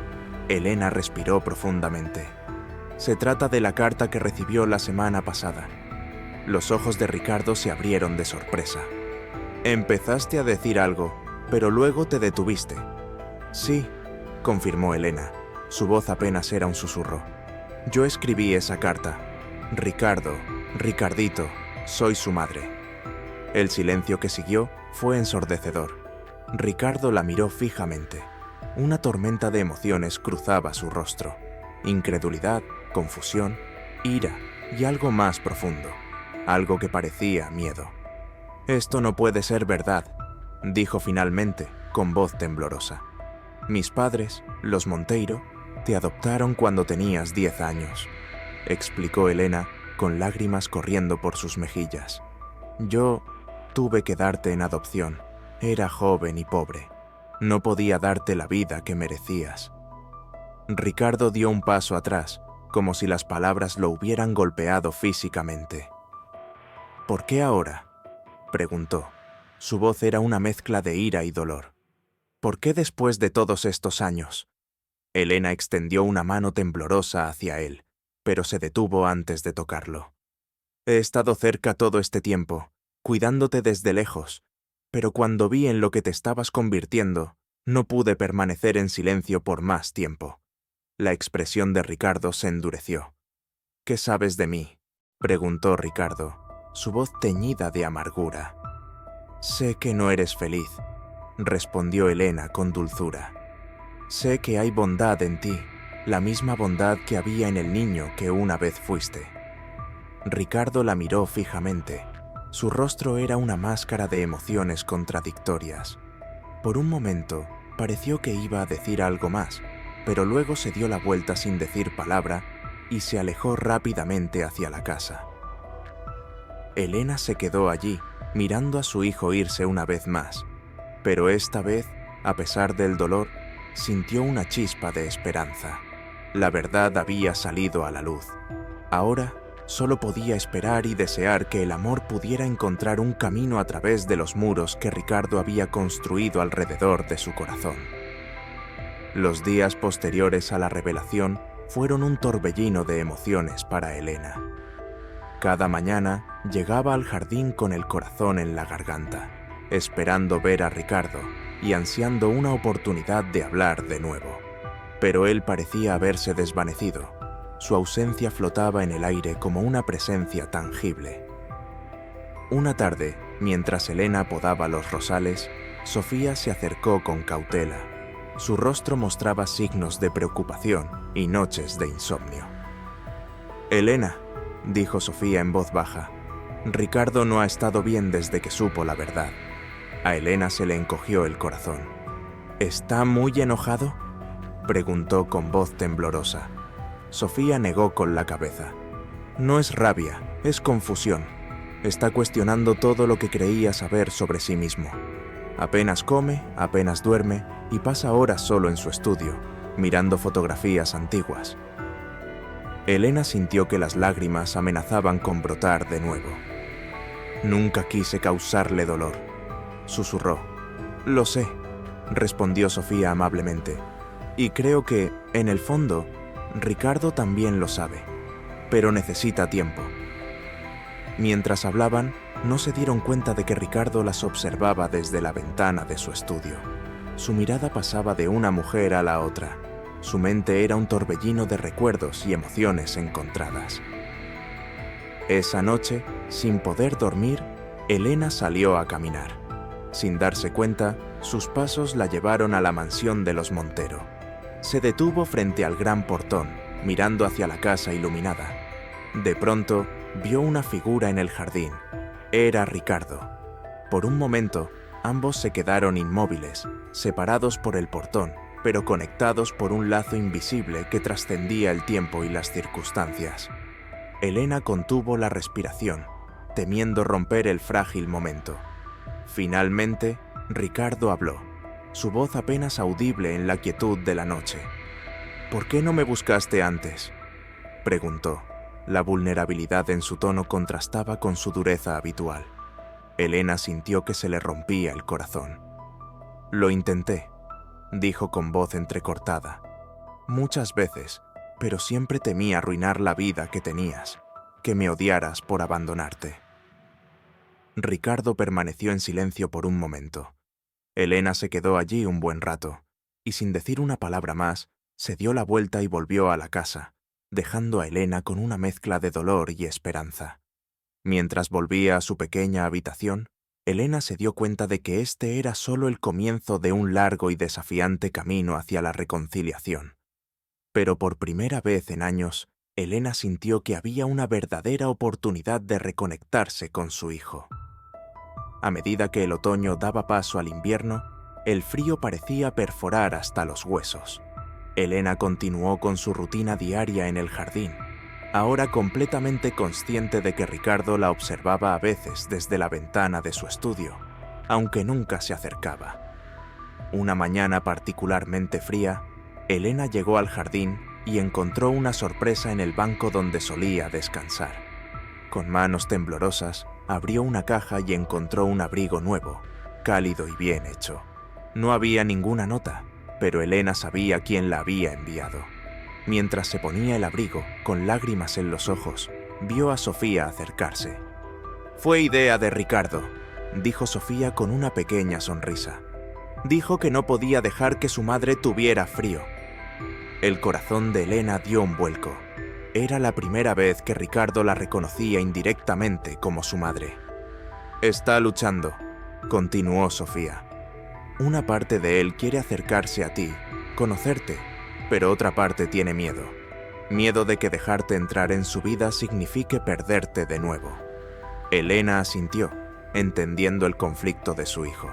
Elena respiró profundamente. «Se trata de la carta que recibió la semana pasada». Los ojos de Ricardo se abrieron de sorpresa. «Empezaste a decir algo, pero luego te detuviste». «Sí», confirmó Elena, Su voz apenas era un susurro. Yo escribí esa carta. Ricardo, Ricardito, soy su madre. El silencio que siguió fue ensordecedor. Ricardo la miró fijamente. Una tormenta de emociones cruzaba su rostro. Incredulidad, confusión, ira y algo más profundo. Algo que parecía miedo. «Esto no puede ser verdad», dijo finalmente, con voz temblorosa. «Mis padres, los Monteiro, te adoptaron cuando tenías 10 años», explicó Elena, con lágrimas corriendo por sus mejillas. «Yo tuve que darte en adopción. Era joven y pobre. No podía darte la vida que merecías». Ricardo dio un paso atrás, como si las palabras lo hubieran golpeado físicamente. «¿Por qué ahora?», preguntó. Su voz era una mezcla de ira y dolor. «¿Por qué después de todos estos años?». Elena extendió una mano temblorosa hacia él, pero se detuvo antes de tocarlo. «He estado cerca todo este tiempo, cuidándote desde lejos, pero cuando vi en lo que te estabas convirtiendo, no pude permanecer en silencio por más tiempo». La expresión de Ricardo se endureció. «¿Qué sabes de mí?», preguntó Ricardo, su voz teñida de amargura. «Sé que no eres feliz», respondió Elena con dulzura. «Sé que hay bondad en ti, la misma bondad que había en el niño que una vez fuiste». Ricardo la miró fijamente. Su rostro era una máscara de emociones contradictorias. Por un momento, pareció que iba a decir algo más, pero luego se dio la vuelta sin decir palabra y se alejó rápidamente hacia la casa. Elena se quedó allí, mirando a su hijo irse una vez más, pero esta vez, a pesar del dolor, sintió una chispa de esperanza. La verdad había salido a la luz. Ahora, solo podía esperar y desear que el amor pudiera encontrar un camino a través de los muros que Ricardo había construido alrededor de su corazón. Los días posteriores a la revelación fueron un torbellino de emociones para Elena. Cada mañana llegaba al jardín con el corazón en la garganta, esperando ver a Ricardo y ansiando una oportunidad de hablar de nuevo. Pero él parecía haberse desvanecido. Su ausencia flotaba en el aire como una presencia tangible. Una tarde, mientras Elena podaba los rosales, Sofía se acercó con cautela. Su rostro mostraba signos de preocupación y noches de insomnio. «Elena», dijo Sofía en voz baja, «Ricardo no ha estado bien desde que supo la verdad». A Elena se le encogió el corazón. «¿Está muy enojado?», preguntó con voz temblorosa. Sofía negó con la cabeza. «No es rabia, es confusión. Está cuestionando todo lo que creía saber sobre sí mismo. Apenas come, apenas duerme y pasa horas solo en su estudio, mirando fotografías antiguas». Elena sintió que las lágrimas amenazaban con brotar de nuevo. «Nunca quise causarle dolor», susurró. «Lo sé», respondió Sofía amablemente. «Y creo que, en el fondo, Ricardo también lo sabe, pero necesita tiempo». Mientras hablaban, no se dieron cuenta de que Ricardo las observaba desde la ventana de su estudio. Su mirada pasaba de una mujer a la otra. Su mente era un torbellino de recuerdos y emociones encontradas. Esa noche, sin poder dormir, Elena salió a caminar. Sin darse cuenta, sus pasos la llevaron a la mansión de los Montero. Se detuvo frente al gran portón, mirando hacia la casa iluminada. De pronto, vio una figura en el jardín. Era Ricardo. Por un momento, ambos se quedaron inmóviles, separados por el portón, pero conectados por un lazo invisible que trascendía el tiempo y las circunstancias. Elena contuvo la respiración, temiendo romper el frágil momento. Finalmente, Ricardo habló, su voz apenas audible en la quietud de la noche. «¿Por qué no me buscaste antes?», preguntó. La vulnerabilidad en su tono contrastaba con su dureza habitual. Elena sintió que se le rompía el corazón. «Lo intenté», dijo con voz entrecortada. «Muchas veces, pero siempre temí arruinar la vida que tenías, que me odiaras por abandonarte». Ricardo permaneció en silencio por un momento. Elena se quedó allí un buen rato, y sin decir una palabra más, Se dio la vuelta y volvió a la casa, dejando a Elena con una mezcla de dolor y esperanza. Mientras volvía a su pequeña habitación, Elena se dio cuenta de que este era solo el comienzo de un largo y desafiante camino hacia la reconciliación. Pero por primera vez en años, Elena sintió que había una verdadera oportunidad de reconectarse con su hijo. A medida que el otoño daba paso al invierno, el frío parecía perforar hasta los huesos. Elena continuó con su rutina diaria en el jardín, ahora completamente consciente de que Ricardo la observaba a veces desde la ventana de su estudio, aunque nunca se acercaba. Una mañana particularmente fría, Elena llegó al jardín y encontró una sorpresa en el banco donde solía descansar. Con manos temblorosas, abrió una caja y encontró un abrigo nuevo, cálido y bien hecho. No había ninguna nota, pero Elena sabía quién la había enviado. Mientras se ponía el abrigo, con lágrimas en los ojos, vio a Sofía acercarse. «Fue idea de Ricardo», dijo Sofía con una pequeña sonrisa. «Dijo que no podía dejar que su madre tuviera frío». El corazón de Elena dio un vuelco. Era la primera vez que Ricardo la reconocía indirectamente como su madre. «Está luchando», continuó Sofía. «Una parte de él quiere acercarse a ti, conocerte, pero otra parte tiene miedo. Miedo de que dejarte entrar en su vida signifique perderte de nuevo». Elena asintió, entendiendo el conflicto de su hijo.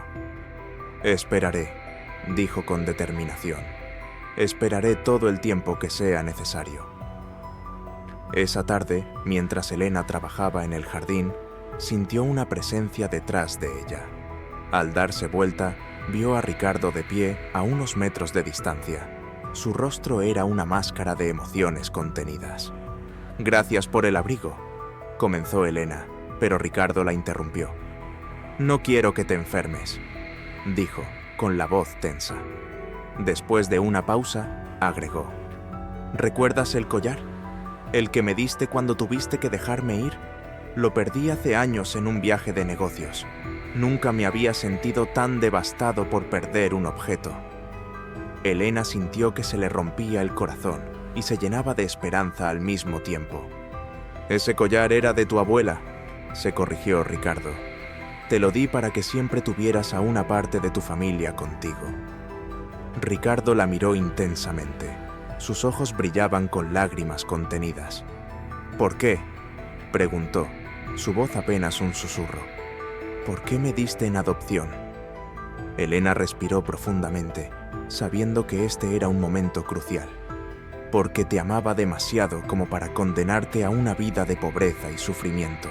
«Esperaré», dijo con determinación. «Esperaré todo el tiempo que sea necesario». Esa tarde, mientras Elena trabajaba en el jardín, sintió una presencia detrás de ella. Al darse vuelta, vio a Ricardo de pie a unos metros de distancia. Su rostro era una máscara de emociones contenidas. «Gracias por el abrigo», comenzó Elena, pero Ricardo la interrumpió. «No quiero que te enfermes», dijo, con la voz tensa. Después de una pausa, agregó: «¿Recuerdas el collar? El que me diste cuando tuviste que dejarme ir. Lo perdí hace años en un viaje de negocios. Nunca me había sentido tan devastado por perder un objeto». Elena sintió que se le rompía el corazón y se llenaba de esperanza al mismo tiempo. «Ese collar era de tu abuela», se corrigió Ricardo. «Te lo di para que siempre tuvieras a una parte de tu familia contigo». Ricardo la miró intensamente. Sus ojos brillaban con lágrimas contenidas. «¿Por qué?», preguntó, su voz apenas un susurro. «¿Por qué me diste en adopción?». Elena respiró profundamente, sabiendo que este era un momento crucial. «Porque te amaba demasiado como para condenarte a una vida de pobreza y sufrimiento.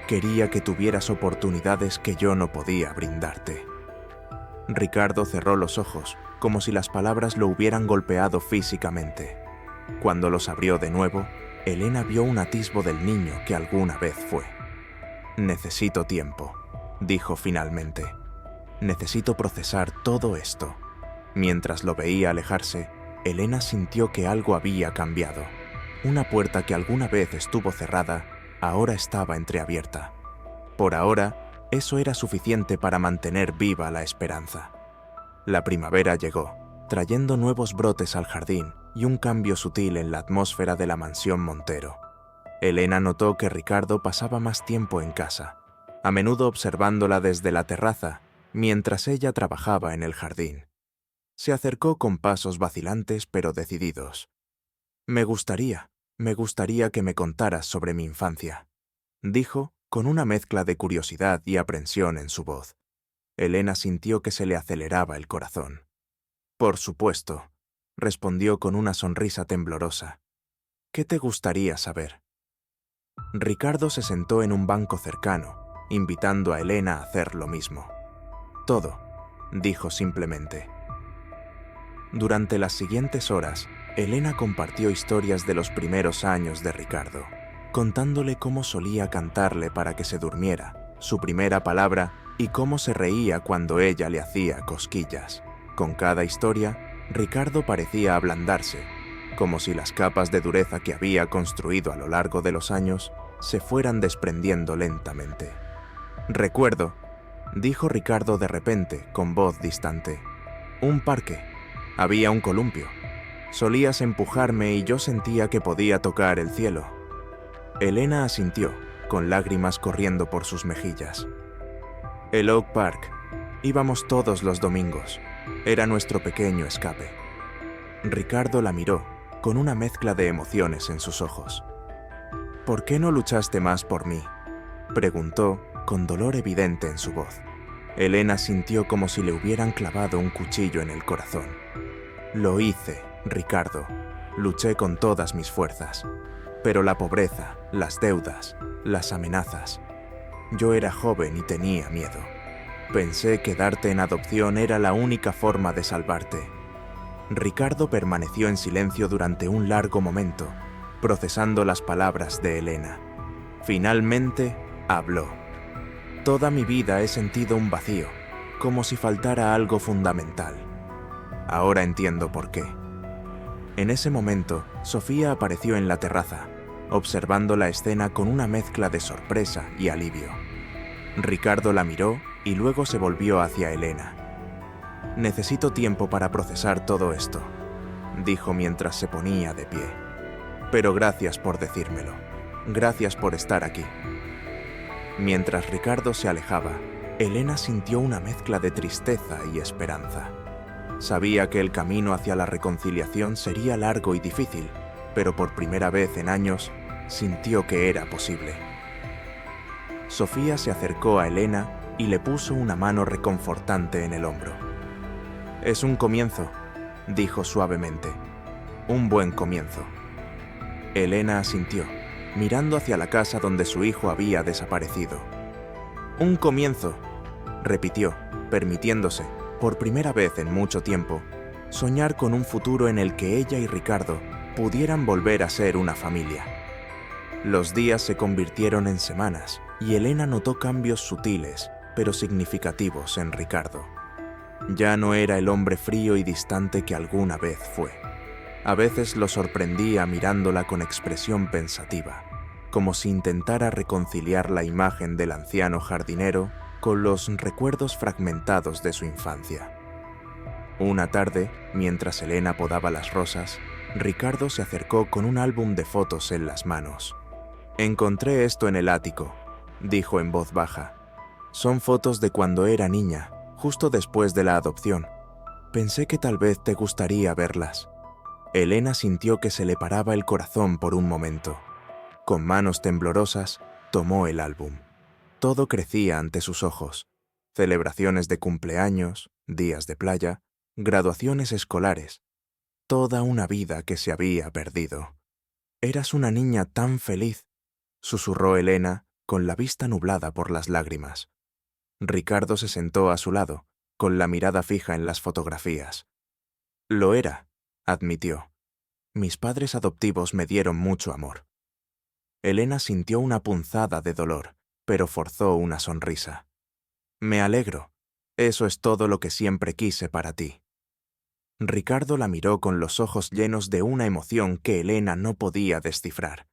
Quería que tuvieras oportunidades que yo no podía brindarte». Ricardo cerró los ojos, como si las palabras lo hubieran golpeado físicamente. Cuando los abrió de nuevo, Elena vio un atisbo del niño que alguna vez fue. «Necesito tiempo», dijo finalmente. «Necesito procesar todo esto». Mientras lo veía alejarse, Elena sintió que algo había cambiado. Una puerta que alguna vez estuvo cerrada, ahora estaba entreabierta. Por ahora, eso era suficiente para mantener viva la esperanza. La primavera llegó, trayendo nuevos brotes al jardín y un cambio sutil en la atmósfera de la mansión Montero. Elena notó que Ricardo pasaba más tiempo en casa, a menudo observándola desde la terraza, mientras ella trabajaba en el jardín. Se acercó con pasos vacilantes pero decididos. Me gustaría que me contaras sobre mi infancia», dijo, con una mezcla de curiosidad y aprensión en su voz. Elena sintió que se le aceleraba el corazón. «Por supuesto», respondió con una sonrisa temblorosa. «¿Qué te gustaría saber?». Ricardo se sentó en un banco cercano, invitando a Elena a hacer lo mismo. «Todo», dijo simplemente. Durante las siguientes horas, Elena compartió historias de los primeros años de Ricardo, contándole cómo solía cantarle para que se durmiera, su primera palabra y cómo se reía cuando ella le hacía cosquillas. Con cada historia, Ricardo parecía ablandarse, como si las capas de dureza que había construido a lo largo de los años se fueran desprendiendo lentamente. «Recuerdo», dijo Ricardo de repente con voz distante. «Un parque. Había un columpio. Solías empujarme y yo sentía que podía tocar el cielo. Elena asintió, con lágrimas corriendo por sus mejillas. El Oak Park. Íbamos todos los domingos. Era nuestro pequeño escape. Ricardo la miró, con una mezcla de emociones en sus ojos. ¿Por qué no luchaste más por mí?, preguntó, con dolor evidente en su voz. Elena sintió como si le hubieran clavado un cuchillo en el corazón. Lo hice, Ricardo. Luché con todas mis fuerzas. Pero la pobreza, las deudas, las amenazas. Yo era joven y tenía miedo. Pensé que darte en adopción era la única forma de salvarte. Ricardo permaneció en silencio durante un largo momento, procesando las palabras de Elena. Finalmente, habló. Toda mi vida he sentido un vacío, como si faltara algo fundamental. Ahora entiendo por qué. En ese momento, Sofía apareció en la terraza, observando la escena con una mezcla de sorpresa y alivio. Ricardo la miró y luego se volvió hacia Elena. Necesito tiempo para procesar todo esto, dijo mientras se ponía de pie. Pero gracias por decírmelo. Gracias por estar aquí. Mientras Ricardo se alejaba, Elena sintió una mezcla de tristeza y esperanza. Sabía que el camino hacia la reconciliación sería largo y difícil, pero por primera vez en años sintió que era posible. Sofía se acercó a Elena y le puso una mano reconfortante en el hombro. Es un comienzo, dijo suavemente. Un buen comienzo. Elena asintió, mirando hacia la casa donde su hijo había desaparecido. Un comienzo, repitió, permitiéndose, por primera vez en mucho tiempo, soñar con un futuro en el que ella y Ricardo pudieran volver a ser una familia. Los días se convirtieron en semanas y Elena notó cambios sutiles, pero significativos en Ricardo. Ya no era el hombre frío y distante que alguna vez fue. A veces lo sorprendía mirándola con expresión pensativa, como si intentara reconciliar la imagen del anciano jardinero con los recuerdos fragmentados de su infancia. Una tarde, mientras Elena podaba las rosas, Ricardo se acercó con un álbum de fotos en las manos. «Encontré esto en el ático», dijo en voz baja. «Son fotos de cuando era niña, justo después de la adopción. Pensé que tal vez te gustaría verlas». Elena sintió que se le paraba el corazón por un momento. Con manos temblorosas, tomó el álbum. Todo crecía ante sus ojos. Celebraciones de cumpleaños, días de playa, graduaciones escolares. Toda una vida que se había perdido. «Eras una niña tan feliz», susurró Elena, con la vista nublada por las lágrimas. Ricardo se sentó a su lado, con la mirada fija en las fotografías. «Lo era», admitió. «Mis padres adoptivos me dieron mucho amor». Elena sintió una punzada de dolor, pero forzó una sonrisa. «Me alegro. Eso es todo lo que siempre quise para ti». Ricardo la miró con los ojos llenos de una emoción que Elena no podía descifrar,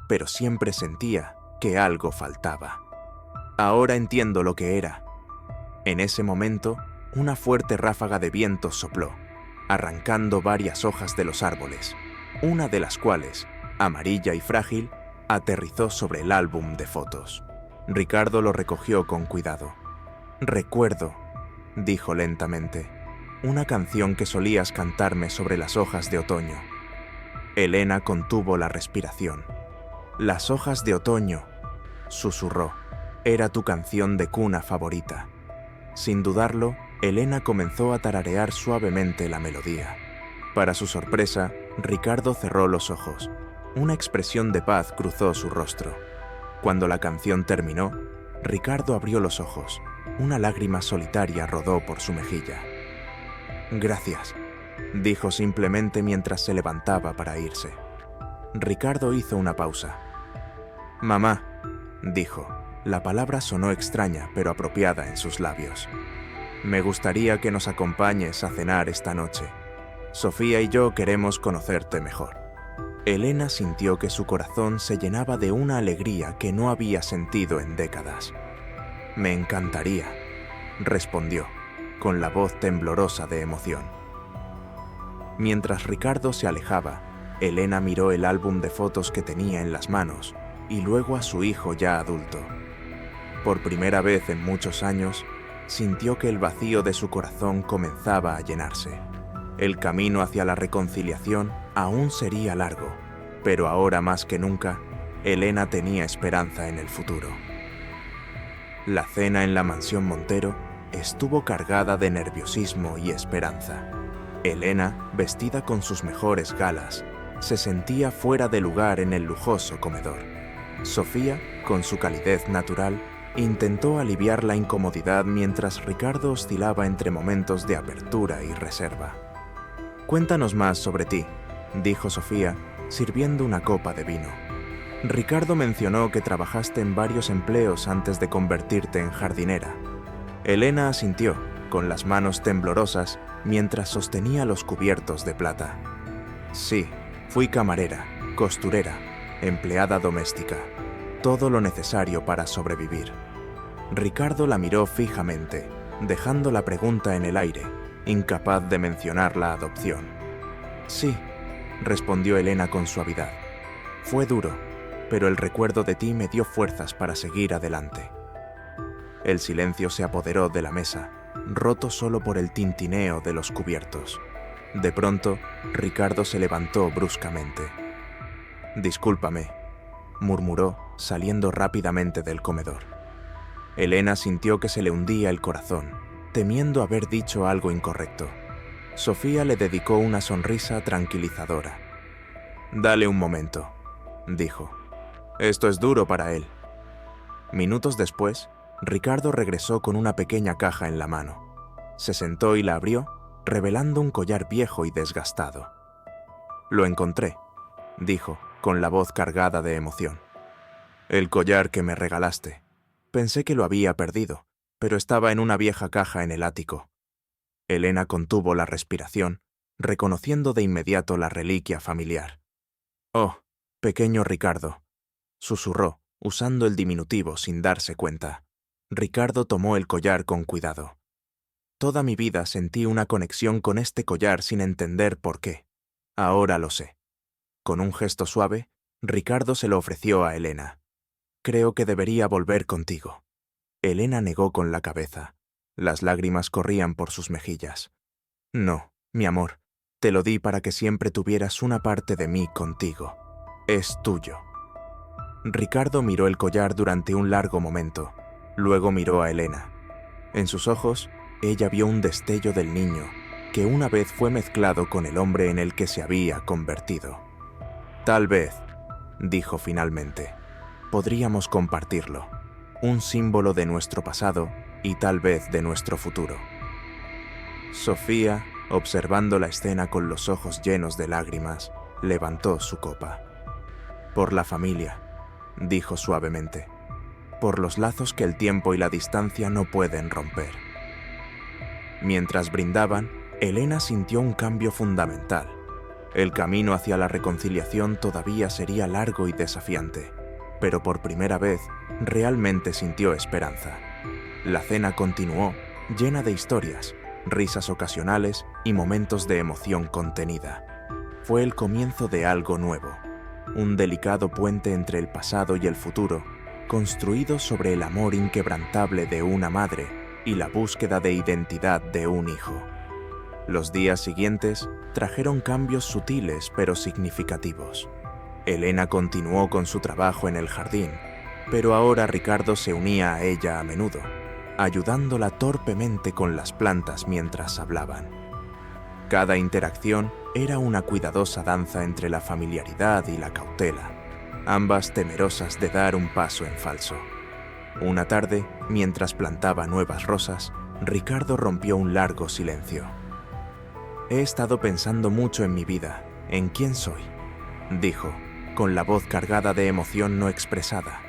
pero siempre sentía que algo faltaba. «Ahora entiendo lo que era». En ese momento, una fuerte ráfaga de viento sopló, arrancando varias hojas de los árboles, una de las cuales, amarilla y frágil, aterrizó sobre el álbum de fotos. Ricardo lo recogió con cuidado. «Recuerdo», dijo lentamente, «una canción que solías cantarme sobre las hojas de otoño». Elena contuvo la respiración. «Las hojas de otoño», susurró, «era tu canción de cuna favorita». Sin dudarlo, Elena comenzó a tararear suavemente la melodía. Para su sorpresa, Ricardo cerró los ojos. Una expresión de paz cruzó su rostro. Cuando la canción terminó, Ricardo abrió los ojos. Una lágrima solitaria rodó por su mejilla. «Gracias», dijo simplemente mientras se levantaba para irse. Ricardo hizo una pausa. «Mamá», dijo. La palabra sonó extraña pero apropiada en sus labios. «Me gustaría que nos acompañes a cenar esta noche. Sofía y yo queremos conocerte mejor». Elena sintió que su corazón se llenaba de una alegría que no había sentido en décadas. «Me encantaría», respondió, con la voz temblorosa de emoción. Mientras Ricardo se alejaba, Elena miró el álbum de fotos que tenía en las manos y luego a su hijo ya adulto. Por primera vez en muchos años, sintió que el vacío de su corazón comenzaba a llenarse. El camino hacia la reconciliación aún sería largo, pero ahora más que nunca, Elena tenía esperanza en el futuro. La cena en la mansión Montero estuvo cargada de nerviosismo y esperanza. Elena, vestida con sus mejores galas, se sentía fuera de lugar en el lujoso comedor. Sofía, con su calidez natural, intentó aliviar la incomodidad mientras Ricardo oscilaba entre momentos de apertura y reserva. «Cuéntanos más sobre ti», dijo Sofía, sirviendo una copa de vino. «Ricardo mencionó que trabajaste en varios empleos antes de convertirte en jardinera». Elena asintió, con las manos temblorosas, mientras sostenía los cubiertos de plata. «Sí, fui camarera, costurera, empleada doméstica, todo lo necesario para sobrevivir». Ricardo la miró fijamente, dejando la pregunta en el aire, incapaz de mencionar la adopción. «Sí», respondió Elena con suavidad. «Fue duro, pero el recuerdo de ti me dio fuerzas para seguir adelante». El silencio se apoderó de la mesa, roto solo por el tintineo de los cubiertos. De pronto, Ricardo se levantó bruscamente. «Discúlpame», murmuró, saliendo rápidamente del comedor. Elena sintió que se le hundía el corazón, temiendo haber dicho algo incorrecto. Sofía le dedicó una sonrisa tranquilizadora. «Dale un momento», dijo. «Esto es duro para él». Minutos después, Ricardo regresó con una pequeña caja en la mano. Se sentó y la abrió, revelando un collar viejo y desgastado. «Lo encontré», dijo, con la voz cargada de emoción. «El collar que me regalaste. Pensé que lo había perdido, pero estaba en una vieja caja en el ático». Elena contuvo la respiración, reconociendo de inmediato la reliquia familiar. «Oh, pequeño Ricardo», susurró, usando el diminutivo sin darse cuenta. Ricardo tomó el collar con cuidado. «Toda mi vida sentí una conexión con este collar sin entender por qué. Ahora lo sé». Con un gesto suave, Ricardo se lo ofreció a Elena. «Creo que debería volver contigo». Elena negó con la cabeza. Las lágrimas corrían por sus mejillas. «No, mi amor, te lo di para que siempre tuvieras una parte de mí contigo. Es tuyo». Ricardo miró el collar durante un largo momento. Luego miró a Elena. En sus ojos, ella vio un destello del niño, que una vez fue mezclado con el hombre en el que se había convertido. «Tal vez», dijo finalmente, «podríamos compartirlo, un símbolo de nuestro pasado y tal vez de nuestro futuro». Sofía, observando la escena con los ojos llenos de lágrimas, levantó su copa. «Por la familia», dijo suavemente, «por los lazos que el tiempo y la distancia no pueden romper». Mientras brindaban, Elena sintió un cambio fundamental. El camino hacia la reconciliación todavía sería largo y desafiante, pero por primera vez realmente sintió esperanza. La cena continuó, llena de historias, risas ocasionales y momentos de emoción contenida. Fue el comienzo de algo nuevo, un delicado puente entre el pasado y el futuro, construido sobre el amor inquebrantable de una madre y la búsqueda de identidad de un hijo. Los días siguientes trajeron cambios sutiles pero significativos. Elena continuó con su trabajo en el jardín, pero ahora Ricardo se unía a ella a menudo, ayudándola torpemente con las plantas mientras hablaban. Cada interacción era una cuidadosa danza entre la familiaridad y la cautela, ambas temerosas de dar un paso en falso. Una tarde, mientras plantaba nuevas rosas, Ricardo rompió un largo silencio. «He estado pensando mucho en mi vida, en quién soy», dijo, con la voz cargada de emoción no expresada.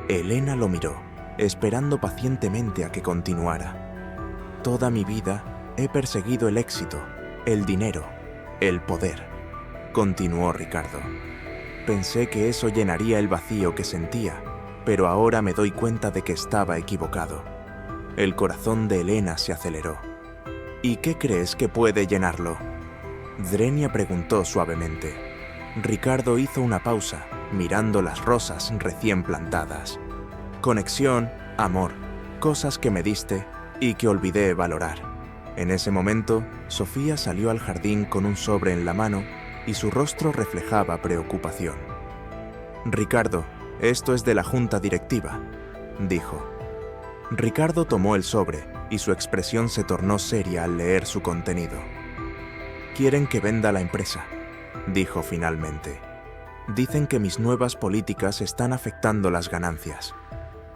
Elena lo miró, esperando pacientemente a que continuara. «Toda mi vida he perseguido el éxito, el dinero, el poder», continuó Ricardo. «Pensé que eso llenaría el vacío que sentía, pero ahora me doy cuenta de que estaba equivocado». El corazón de Elena se aceleró. «¿Y qué crees que puede llenarlo?», Drenia preguntó suavemente. Ricardo hizo una pausa, mirando las rosas recién plantadas. Conexión, amor, cosas que me diste y que olvidé valorar. En ese momento, Sofía salió al jardín con un sobre en la mano y su rostro reflejaba preocupación. «Ricardo, esto es de la junta directiva», dijo. Ricardo tomó el sobre y su expresión se tornó seria al leer su contenido. «Quieren que venda la empresa», dijo finalmente. «Dicen que mis nuevas políticas están afectando las ganancias».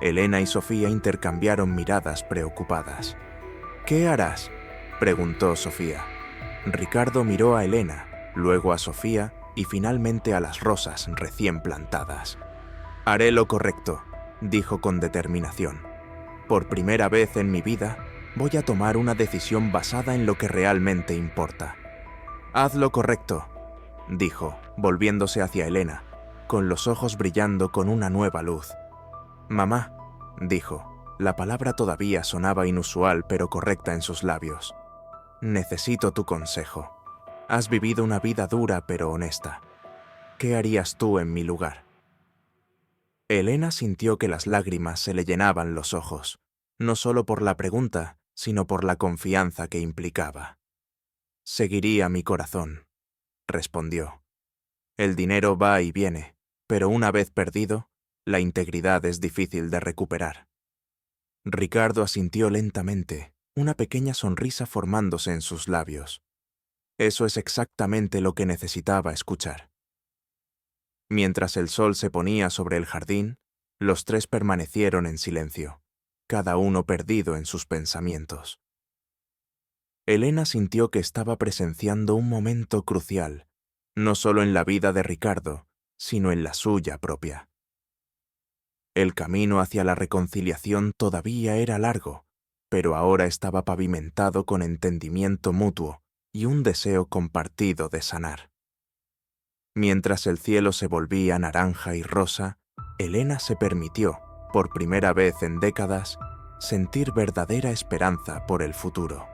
Elena y Sofía intercambiaron miradas preocupadas. «¿Qué harás?», preguntó Sofía. Ricardo miró a Elena, luego a Sofía y finalmente a las rosas recién plantadas. «Haré lo correcto», dijo con determinación. «Por primera vez en mi vida, voy a tomar una decisión basada en lo que realmente importa». «Haz lo correcto», dijo, volviéndose hacia Elena, con los ojos brillando con una nueva luz. «Mamá», dijo, la palabra todavía sonaba inusual pero correcta en sus labios. «Necesito tu consejo. Has vivido una vida dura pero honesta. ¿Qué harías tú en mi lugar?». Elena sintió que las lágrimas se le llenaban los ojos, no solo por la pregunta, sino por la confianza que implicaba. «Seguiría mi corazón», respondió. «El dinero va y viene, pero una vez perdido, la integridad es difícil de recuperar». Ricardo asintió lentamente, una pequeña sonrisa formándose en sus labios. Eso es exactamente lo que necesitaba escuchar. Mientras el sol se ponía sobre el jardín, los tres permanecieron en silencio, cada uno perdido en sus pensamientos. Elena sintió que estaba presenciando un momento crucial, no solo en la vida de Ricardo, sino en la suya propia. El camino hacia la reconciliación todavía era largo, pero ahora estaba pavimentado con entendimiento mutuo y un deseo compartido de sanar. Mientras el cielo se volvía naranja y rosa, Elena se permitió, por primera vez en décadas, sentir verdadera esperanza por el futuro.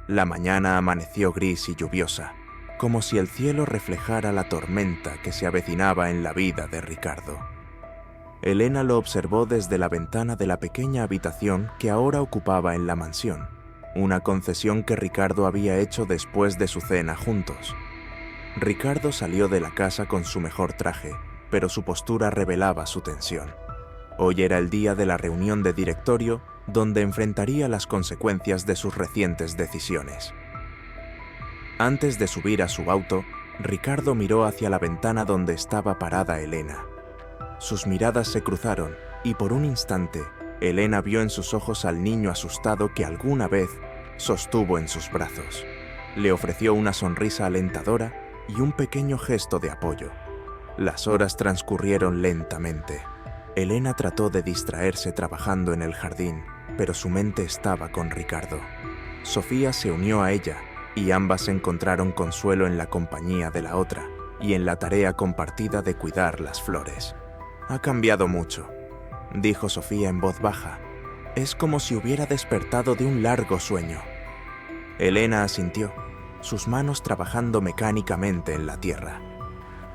La mañana amaneció gris y lluviosa, como si el cielo reflejara la tormenta que se avecinaba en la vida de Ricardo. Elena lo observó desde la ventana de la pequeña habitación que ahora ocupaba en la mansión, una concesión que Ricardo había hecho después de su cena juntos. Ricardo salió de la casa con su mejor traje, pero su postura revelaba su tensión. Hoy era el día de la reunión de directorio, donde enfrentaría las consecuencias de sus recientes decisiones. Antes de subir a su auto, Ricardo miró hacia la ventana donde estaba parada Elena. Sus miradas se cruzaron y por un instante, Elena vio en sus ojos al niño asustado que alguna vez sostuvo en sus brazos. Le ofreció una sonrisa alentadora y un pequeño gesto de apoyo. Las horas transcurrieron lentamente. Elena trató de distraerse trabajando en el jardín, pero su mente estaba con Ricardo. Sofía se unió a ella y ambas encontraron consuelo en la compañía de la otra y en la tarea compartida de cuidar las flores. «Ha cambiado mucho», dijo Sofía en voz baja. «Es como si hubiera despertado de un largo sueño». Elena asintió, sus manos trabajando mecánicamente en la tierra.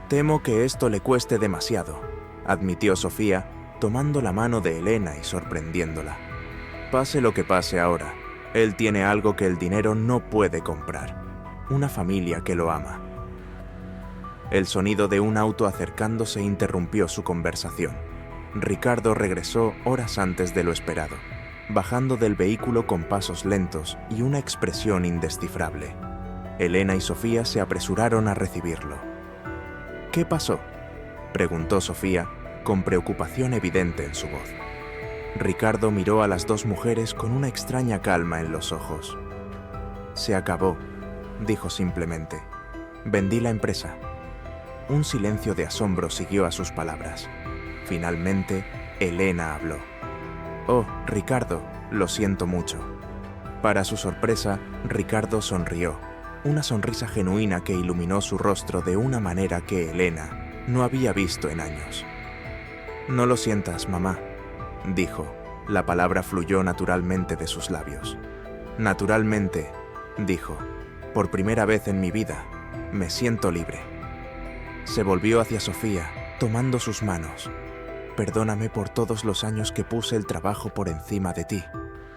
«Temo que esto le cueste demasiado», admitió Sofía, tomando la mano de Elena y sorprendiéndola. «Pase lo que pase ahora, él tiene algo que el dinero no puede comprar, una familia que lo ama». El sonido de un auto acercándose interrumpió su conversación. Ricardo regresó horas antes de lo esperado, bajando del vehículo con pasos lentos y una expresión indescifrable. Elena y Sofía se apresuraron a recibirlo. «¿Qué pasó?», preguntó Sofía, con preocupación evidente en su voz. Ricardo miró a las dos mujeres con una extraña calma en los ojos. «Se acabó», dijo simplemente. «Vendí la empresa». Un silencio de asombro siguió a sus palabras. Finalmente, Elena habló. «Oh, Ricardo, lo siento mucho». Para su sorpresa, Ricardo sonrió, una sonrisa genuina que iluminó su rostro de una manera que Elena no había visto en años. «No lo sientas, mamá», dijo. La palabra fluyó naturalmente de sus labios. «Naturalmente», dijo. «Por primera vez en mi vida, Me siento libre. Se volvió hacia Sofía, tomando sus manos. Perdóname por todos los años que puse el trabajo por encima de ti,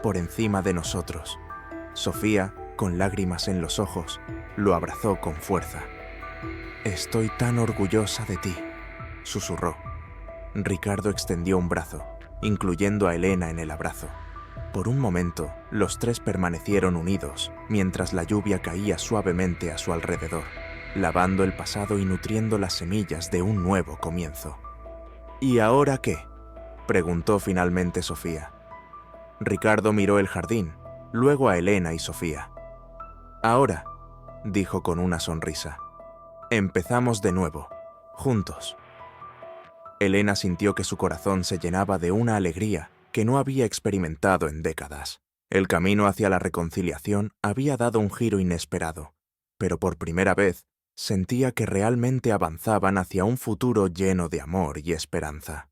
por encima de nosotros. Sofía, con lágrimas en los ojos, lo abrazó con fuerza. Estoy tan orgullosa de ti, susurró. Ricardo extendió un brazo, incluyendo a Elena en el abrazo. Por un momento, los tres permanecieron unidos, mientras la lluvia caía suavemente a su alrededor, lavando el pasado y nutriendo las semillas de un nuevo comienzo. ¿Y ahora qué?, preguntó finalmente Sofía. Ricardo miró el jardín, luego a Elena y Sofía. Ahora, dijo con una sonrisa, empezamos de nuevo, juntos. Elena sintió que su corazón se llenaba de una alegría que no había experimentado en décadas. El camino hacia la reconciliación había dado un giro inesperado, pero por primera vez sentía que realmente avanzaban hacia un futuro lleno de amor y esperanza.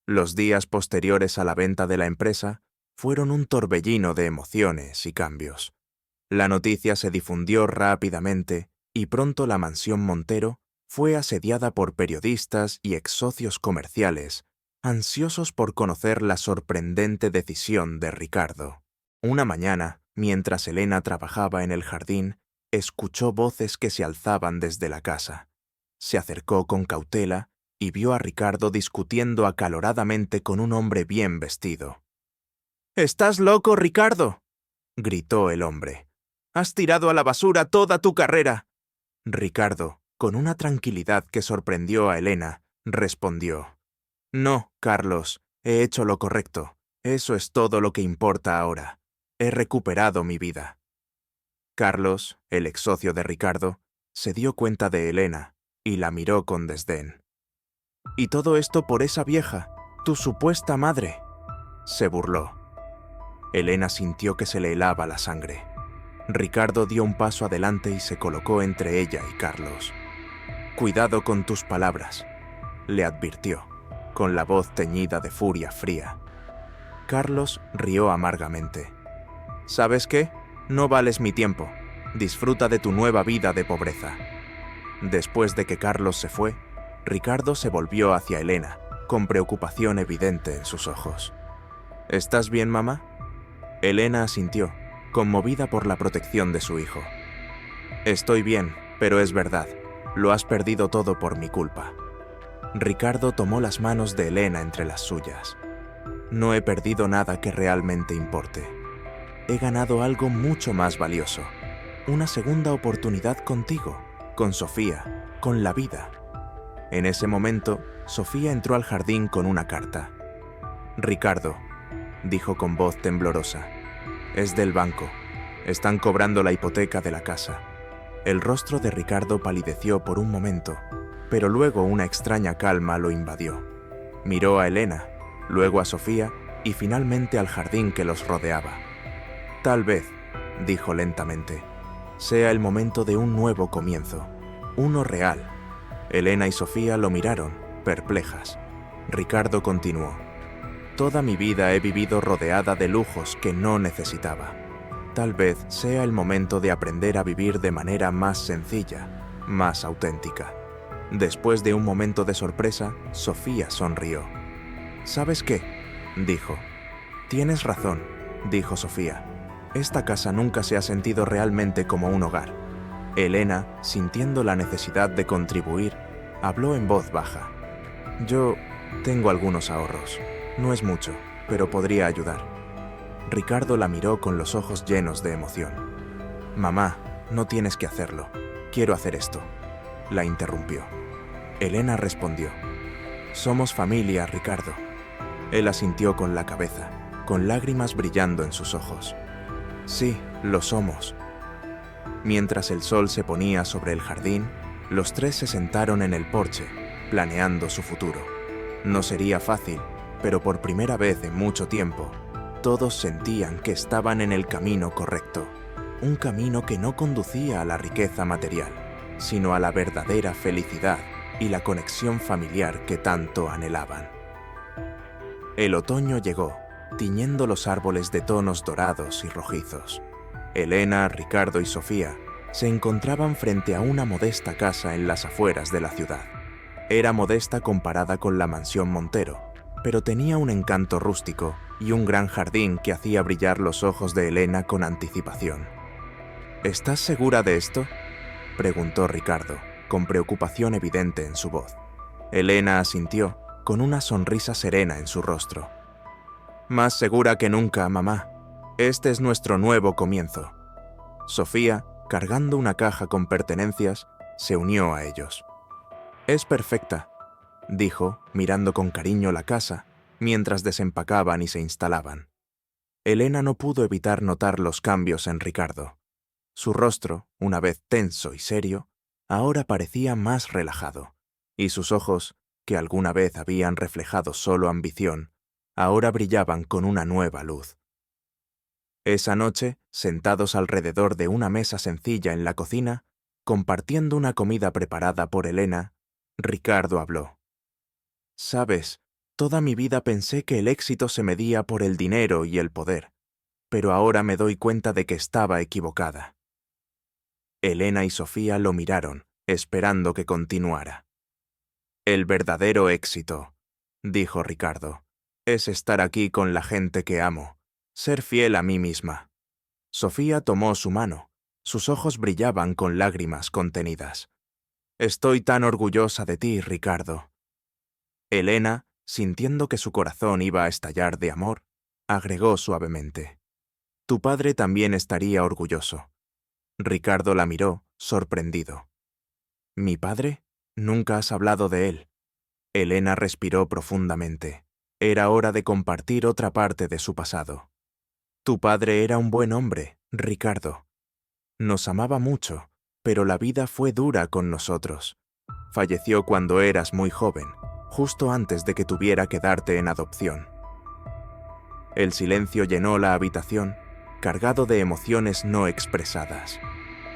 Los días posteriores a la venta de la empresa fueron un torbellino de emociones y cambios. La noticia se difundió rápidamente y pronto la mansión Montero fue asediada por periodistas y ex-socios comerciales, ansiosos por conocer la sorprendente decisión de Ricardo. Una mañana, mientras Elena trabajaba en el jardín, escuchó voces que se alzaban desde la casa. Se acercó con cautela y vio a Ricardo discutiendo acaloradamente con un hombre bien vestido. «¿Estás loco, Ricardo?», gritó el hombre. «Has tirado a la basura toda tu carrera». Ricardo, con una tranquilidad que sorprendió a Elena, respondió: «No, Carlos, he hecho lo correcto. Eso es todo lo que importa ahora. He recuperado mi vida». Carlos, el ex socio de Ricardo, se dio cuenta de Elena y la miró con desdén. «¿Y todo esto por esa vieja, tu supuesta madre?», se burló. Elena sintió que se le helaba la sangre. Ricardo dio un paso adelante y se colocó entre ella y Carlos. «Cuidado con tus palabras», le advirtió, con la voz teñida de furia fría. Carlos rió amargamente. «¿Sabes qué? No vales mi tiempo. Disfruta de tu nueva vida de pobreza». Después de que Carlos se fue, Ricardo se volvió hacia Elena, con preocupación evidente en sus ojos. «¿Estás bien, mamá?». Elena asintió, conmovida por la protección de su hijo. «Estoy bien, pero es verdad. Lo has perdido todo por mi culpa». Ricardo tomó las manos de Elena entre las suyas. «No he perdido nada que realmente importe. He ganado algo mucho más valioso. Una segunda oportunidad contigo, con Sofía, con la vida». En ese momento, Sofía entró al jardín con una carta. «Ricardo», dijo con voz temblorosa, «es del banco. Están cobrando la hipoteca de la casa». El rostro de Ricardo palideció por un momento, pero luego una extraña calma lo invadió. Miró a Elena, luego a Sofía y finalmente al jardín que los rodeaba. «Tal vez», dijo lentamente, «sea el momento de un nuevo comienzo, uno real». Elena y Sofía lo miraron, perplejas. Ricardo continuó: «Toda mi vida he vivido rodeada de lujos que no necesitaba. Tal vez sea el momento de aprender a vivir de manera más sencilla, más auténtica». Después de un momento de sorpresa, Sofía sonrió. «¿Sabes qué?», dijo. «Tienes razón», dijo Sofía. «Esta casa nunca se ha sentido realmente como un hogar». Elena, sintiendo la necesidad de contribuir, habló en voz baja. «Yo tengo algunos ahorros. No es mucho, pero podría ayudar». Ricardo la miró con los ojos llenos de emoción. «Mamá, no tienes que hacerlo. Quiero hacer esto», la interrumpió. Elena respondió: «Somos familia, Ricardo». Él asintió con la cabeza, con lágrimas brillando en sus ojos. «Sí, lo somos». Mientras el sol se ponía sobre el jardín, los tres se sentaron en el porche, planeando su futuro. No sería fácil, pero por primera vez en mucho tiempo, todos sentían que estaban en el camino correcto, un camino que no conducía a la riqueza material, sino a la verdadera felicidad y la conexión familiar que tanto anhelaban. El otoño llegó, tiñendo los árboles de tonos dorados y rojizos. Elena, Ricardo y Sofía se encontraban frente a una modesta casa en las afueras de la ciudad. Era modesta comparada con la mansión Montero, pero tenía un encanto rústico y un gran jardín que hacía brillar los ojos de Elena con anticipación. ¿Estás segura de esto?, preguntó Ricardo, con preocupación evidente en su voz. Elena asintió, con una sonrisa serena en su rostro. Más segura que nunca, mamá. Este es nuestro nuevo comienzo. Sofía, cargando una caja con pertenencias, se unió a ellos. Es perfecta, dijo, mirando con cariño la casa, mientras desempacaban y se instalaban. Elena no pudo evitar notar los cambios en Ricardo. Su rostro, una vez tenso y serio, ahora parecía más relajado, y sus ojos, que alguna vez habían reflejado solo ambición, ahora brillaban con una nueva luz. Esa noche, sentados alrededor de una mesa sencilla en la cocina, compartiendo una comida preparada por Elena, Ricardo habló. «Sabes, toda mi vida pensé que el éxito se medía por el dinero y el poder, pero ahora me doy cuenta de que estaba equivocada». Elena y Sofía lo miraron, esperando que continuara. «El verdadero éxito», dijo Ricardo, «es estar aquí con la gente que amo, ser fiel a mí misma». Sofía tomó su mano, sus ojos brillaban con lágrimas contenidas. «Estoy tan orgullosa de ti, Ricardo». Elena, sintiendo que su corazón iba a estallar de amor, agregó suavemente. «Tu padre también estaría orgulloso». Ricardo la miró, sorprendido. «¿Mi padre? Nunca has hablado de él». Elena respiró profundamente. Era hora de compartir otra parte de su pasado. «Tu padre era un buen hombre, Ricardo. Nos amaba mucho, pero la vida fue dura con nosotros. Falleció cuando eras muy joven, justo antes de que tuviera que darte en adopción». El silencio llenó la habitación, cargado de emociones no expresadas.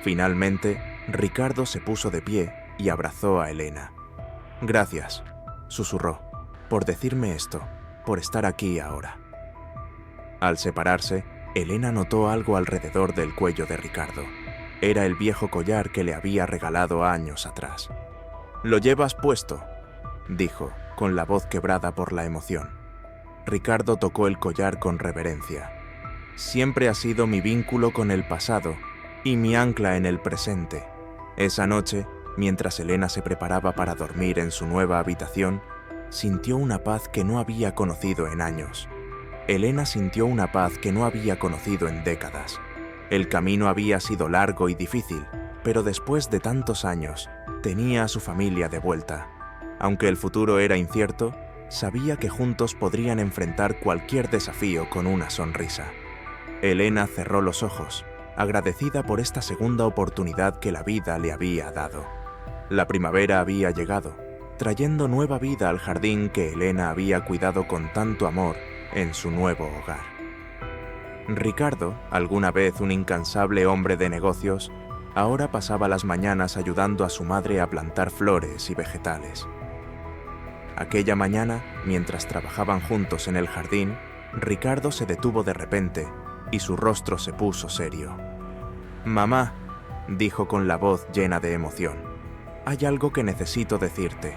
Finalmente, Ricardo se puso de pie y abrazó a Elena. «Gracias», susurró, «por decirme esto, por estar aquí ahora». Al separarse, Elena notó algo alrededor del cuello de Ricardo. Era el viejo collar que le había regalado años atrás. «¿Lo llevas puesto?», dijo, con la voz quebrada por la emoción. Ricardo tocó el collar con reverencia. «Siempre ha sido mi vínculo con el pasado y mi ancla en el presente». Esa noche, mientras Elena se preparaba para dormir en su nueva habitación, sintió una paz que no había conocido en años. Elena sintió una paz que no había conocido en décadas. El camino había sido largo y difícil, pero después de tantos años, tenía a su familia de vuelta. Aunque el futuro era incierto, sabía que juntos podrían enfrentar cualquier desafío con una sonrisa. Elena cerró los ojos, agradecida por esta segunda oportunidad que la vida le había dado. La primavera había llegado, trayendo nueva vida al jardín que Elena había cuidado con tanto amor en su nuevo hogar. Ricardo, alguna vez un incansable hombre de negocios, ahora pasaba las mañanas ayudando a su madre a plantar flores y vegetales. Aquella mañana, mientras trabajaban juntos en el jardín, Ricardo se detuvo de repente y su rostro se puso serio. «Mamá», dijo con la voz llena de emoción, «hay algo que necesito decirte».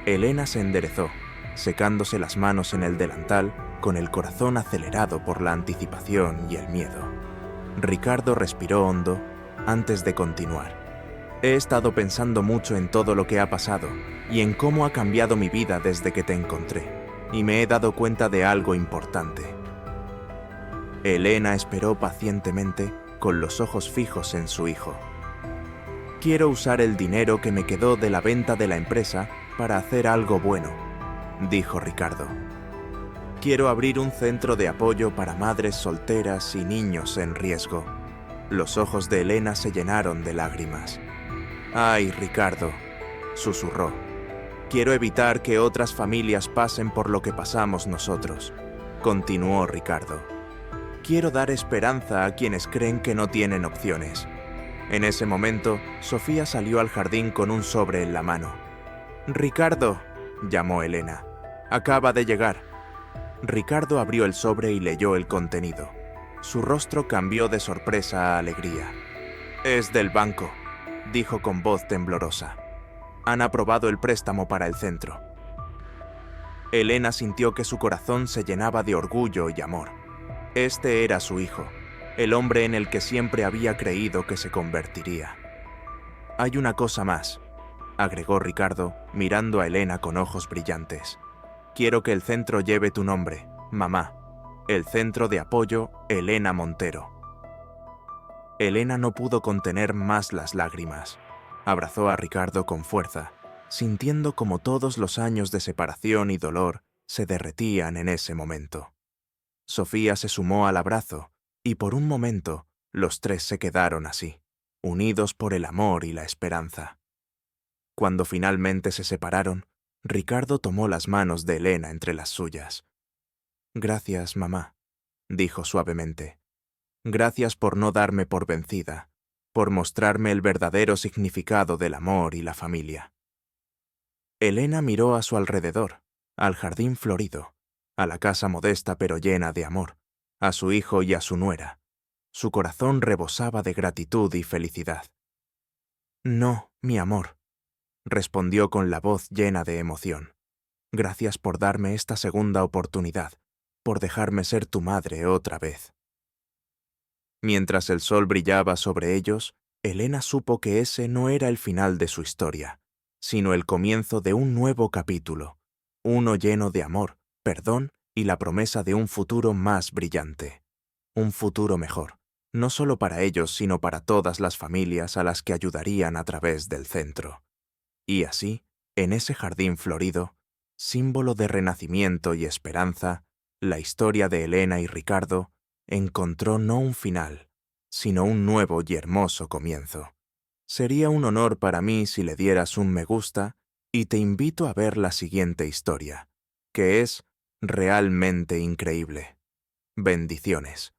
Elena se enderezó, secándose las manos en el delantal, con el corazón acelerado por la anticipación y el miedo. Ricardo respiró hondo antes de continuar. «He estado pensando mucho en todo lo que ha pasado y en cómo ha cambiado mi vida desde que te encontré, y me he dado cuenta de algo importante». Elena esperó pacientemente, con los ojos fijos en su hijo. «Quiero usar el dinero que me quedó de la venta de la empresa para hacer algo bueno», dijo Ricardo. «Quiero abrir un centro de apoyo para madres solteras y niños en riesgo». Los ojos de Elena se llenaron de lágrimas. «Ay, Ricardo», susurró, «quiero evitar que otras familias pasen por lo que pasamos nosotros», continuó Ricardo. «Quiero dar esperanza a quienes creen que no tienen opciones». En ese momento, Sofía salió al jardín con un sobre en la mano. «Ricardo», llamó Elena, «acaba de llegar». Ricardo abrió el sobre y leyó el contenido. Su rostro cambió de sorpresa a alegría. Es del banco, dijo con voz temblorosa. Han aprobado el préstamo para el centro. Elena sintió que su corazón se llenaba de orgullo y amor. Este era su hijo, el hombre en el que siempre había creído que se convertiría. Hay una cosa más, agregó Ricardo, mirando a Elena con ojos brillantes. Quiero que el centro lleve tu nombre, mamá. El Centro de Apoyo Elena Montero. Elena no pudo contener más las lágrimas. Abrazó a Ricardo con fuerza, sintiendo como todos los años de separación y dolor se derretían en ese momento. Sofía se sumó al abrazo, y por un momento los tres se quedaron así, unidos por el amor y la esperanza. Cuando finalmente se separaron, Ricardo tomó las manos de Elena entre las suyas. «Gracias, mamá», dijo suavemente. «Gracias por no darme por vencida, por mostrarme el verdadero significado del amor y la familia». Elena miró a su alrededor, al jardín florido, a la casa modesta pero llena de amor, a su hijo y a su nuera. Su corazón rebosaba de gratitud y felicidad. «No, mi amor», respondió con la voz llena de emoción. «Gracias por darme esta segunda oportunidad, por dejarme ser tu madre otra vez». Mientras el sol brillaba sobre ellos, Elena supo que ese no era el final de su historia, sino el comienzo de un nuevo capítulo, uno lleno de amor, perdón y la promesa de un futuro más brillante. Un futuro mejor, no solo para ellos, sino para todas las familias a las que ayudarían a través del centro. Y así, en ese jardín florido, símbolo de renacimiento y esperanza, la historia de Elena y Ricardo encontró no un final, sino un nuevo y hermoso comienzo. Sería un honor para mí si le dieras un me gusta y te invito a ver la siguiente historia, que es realmente increíble. Bendiciones.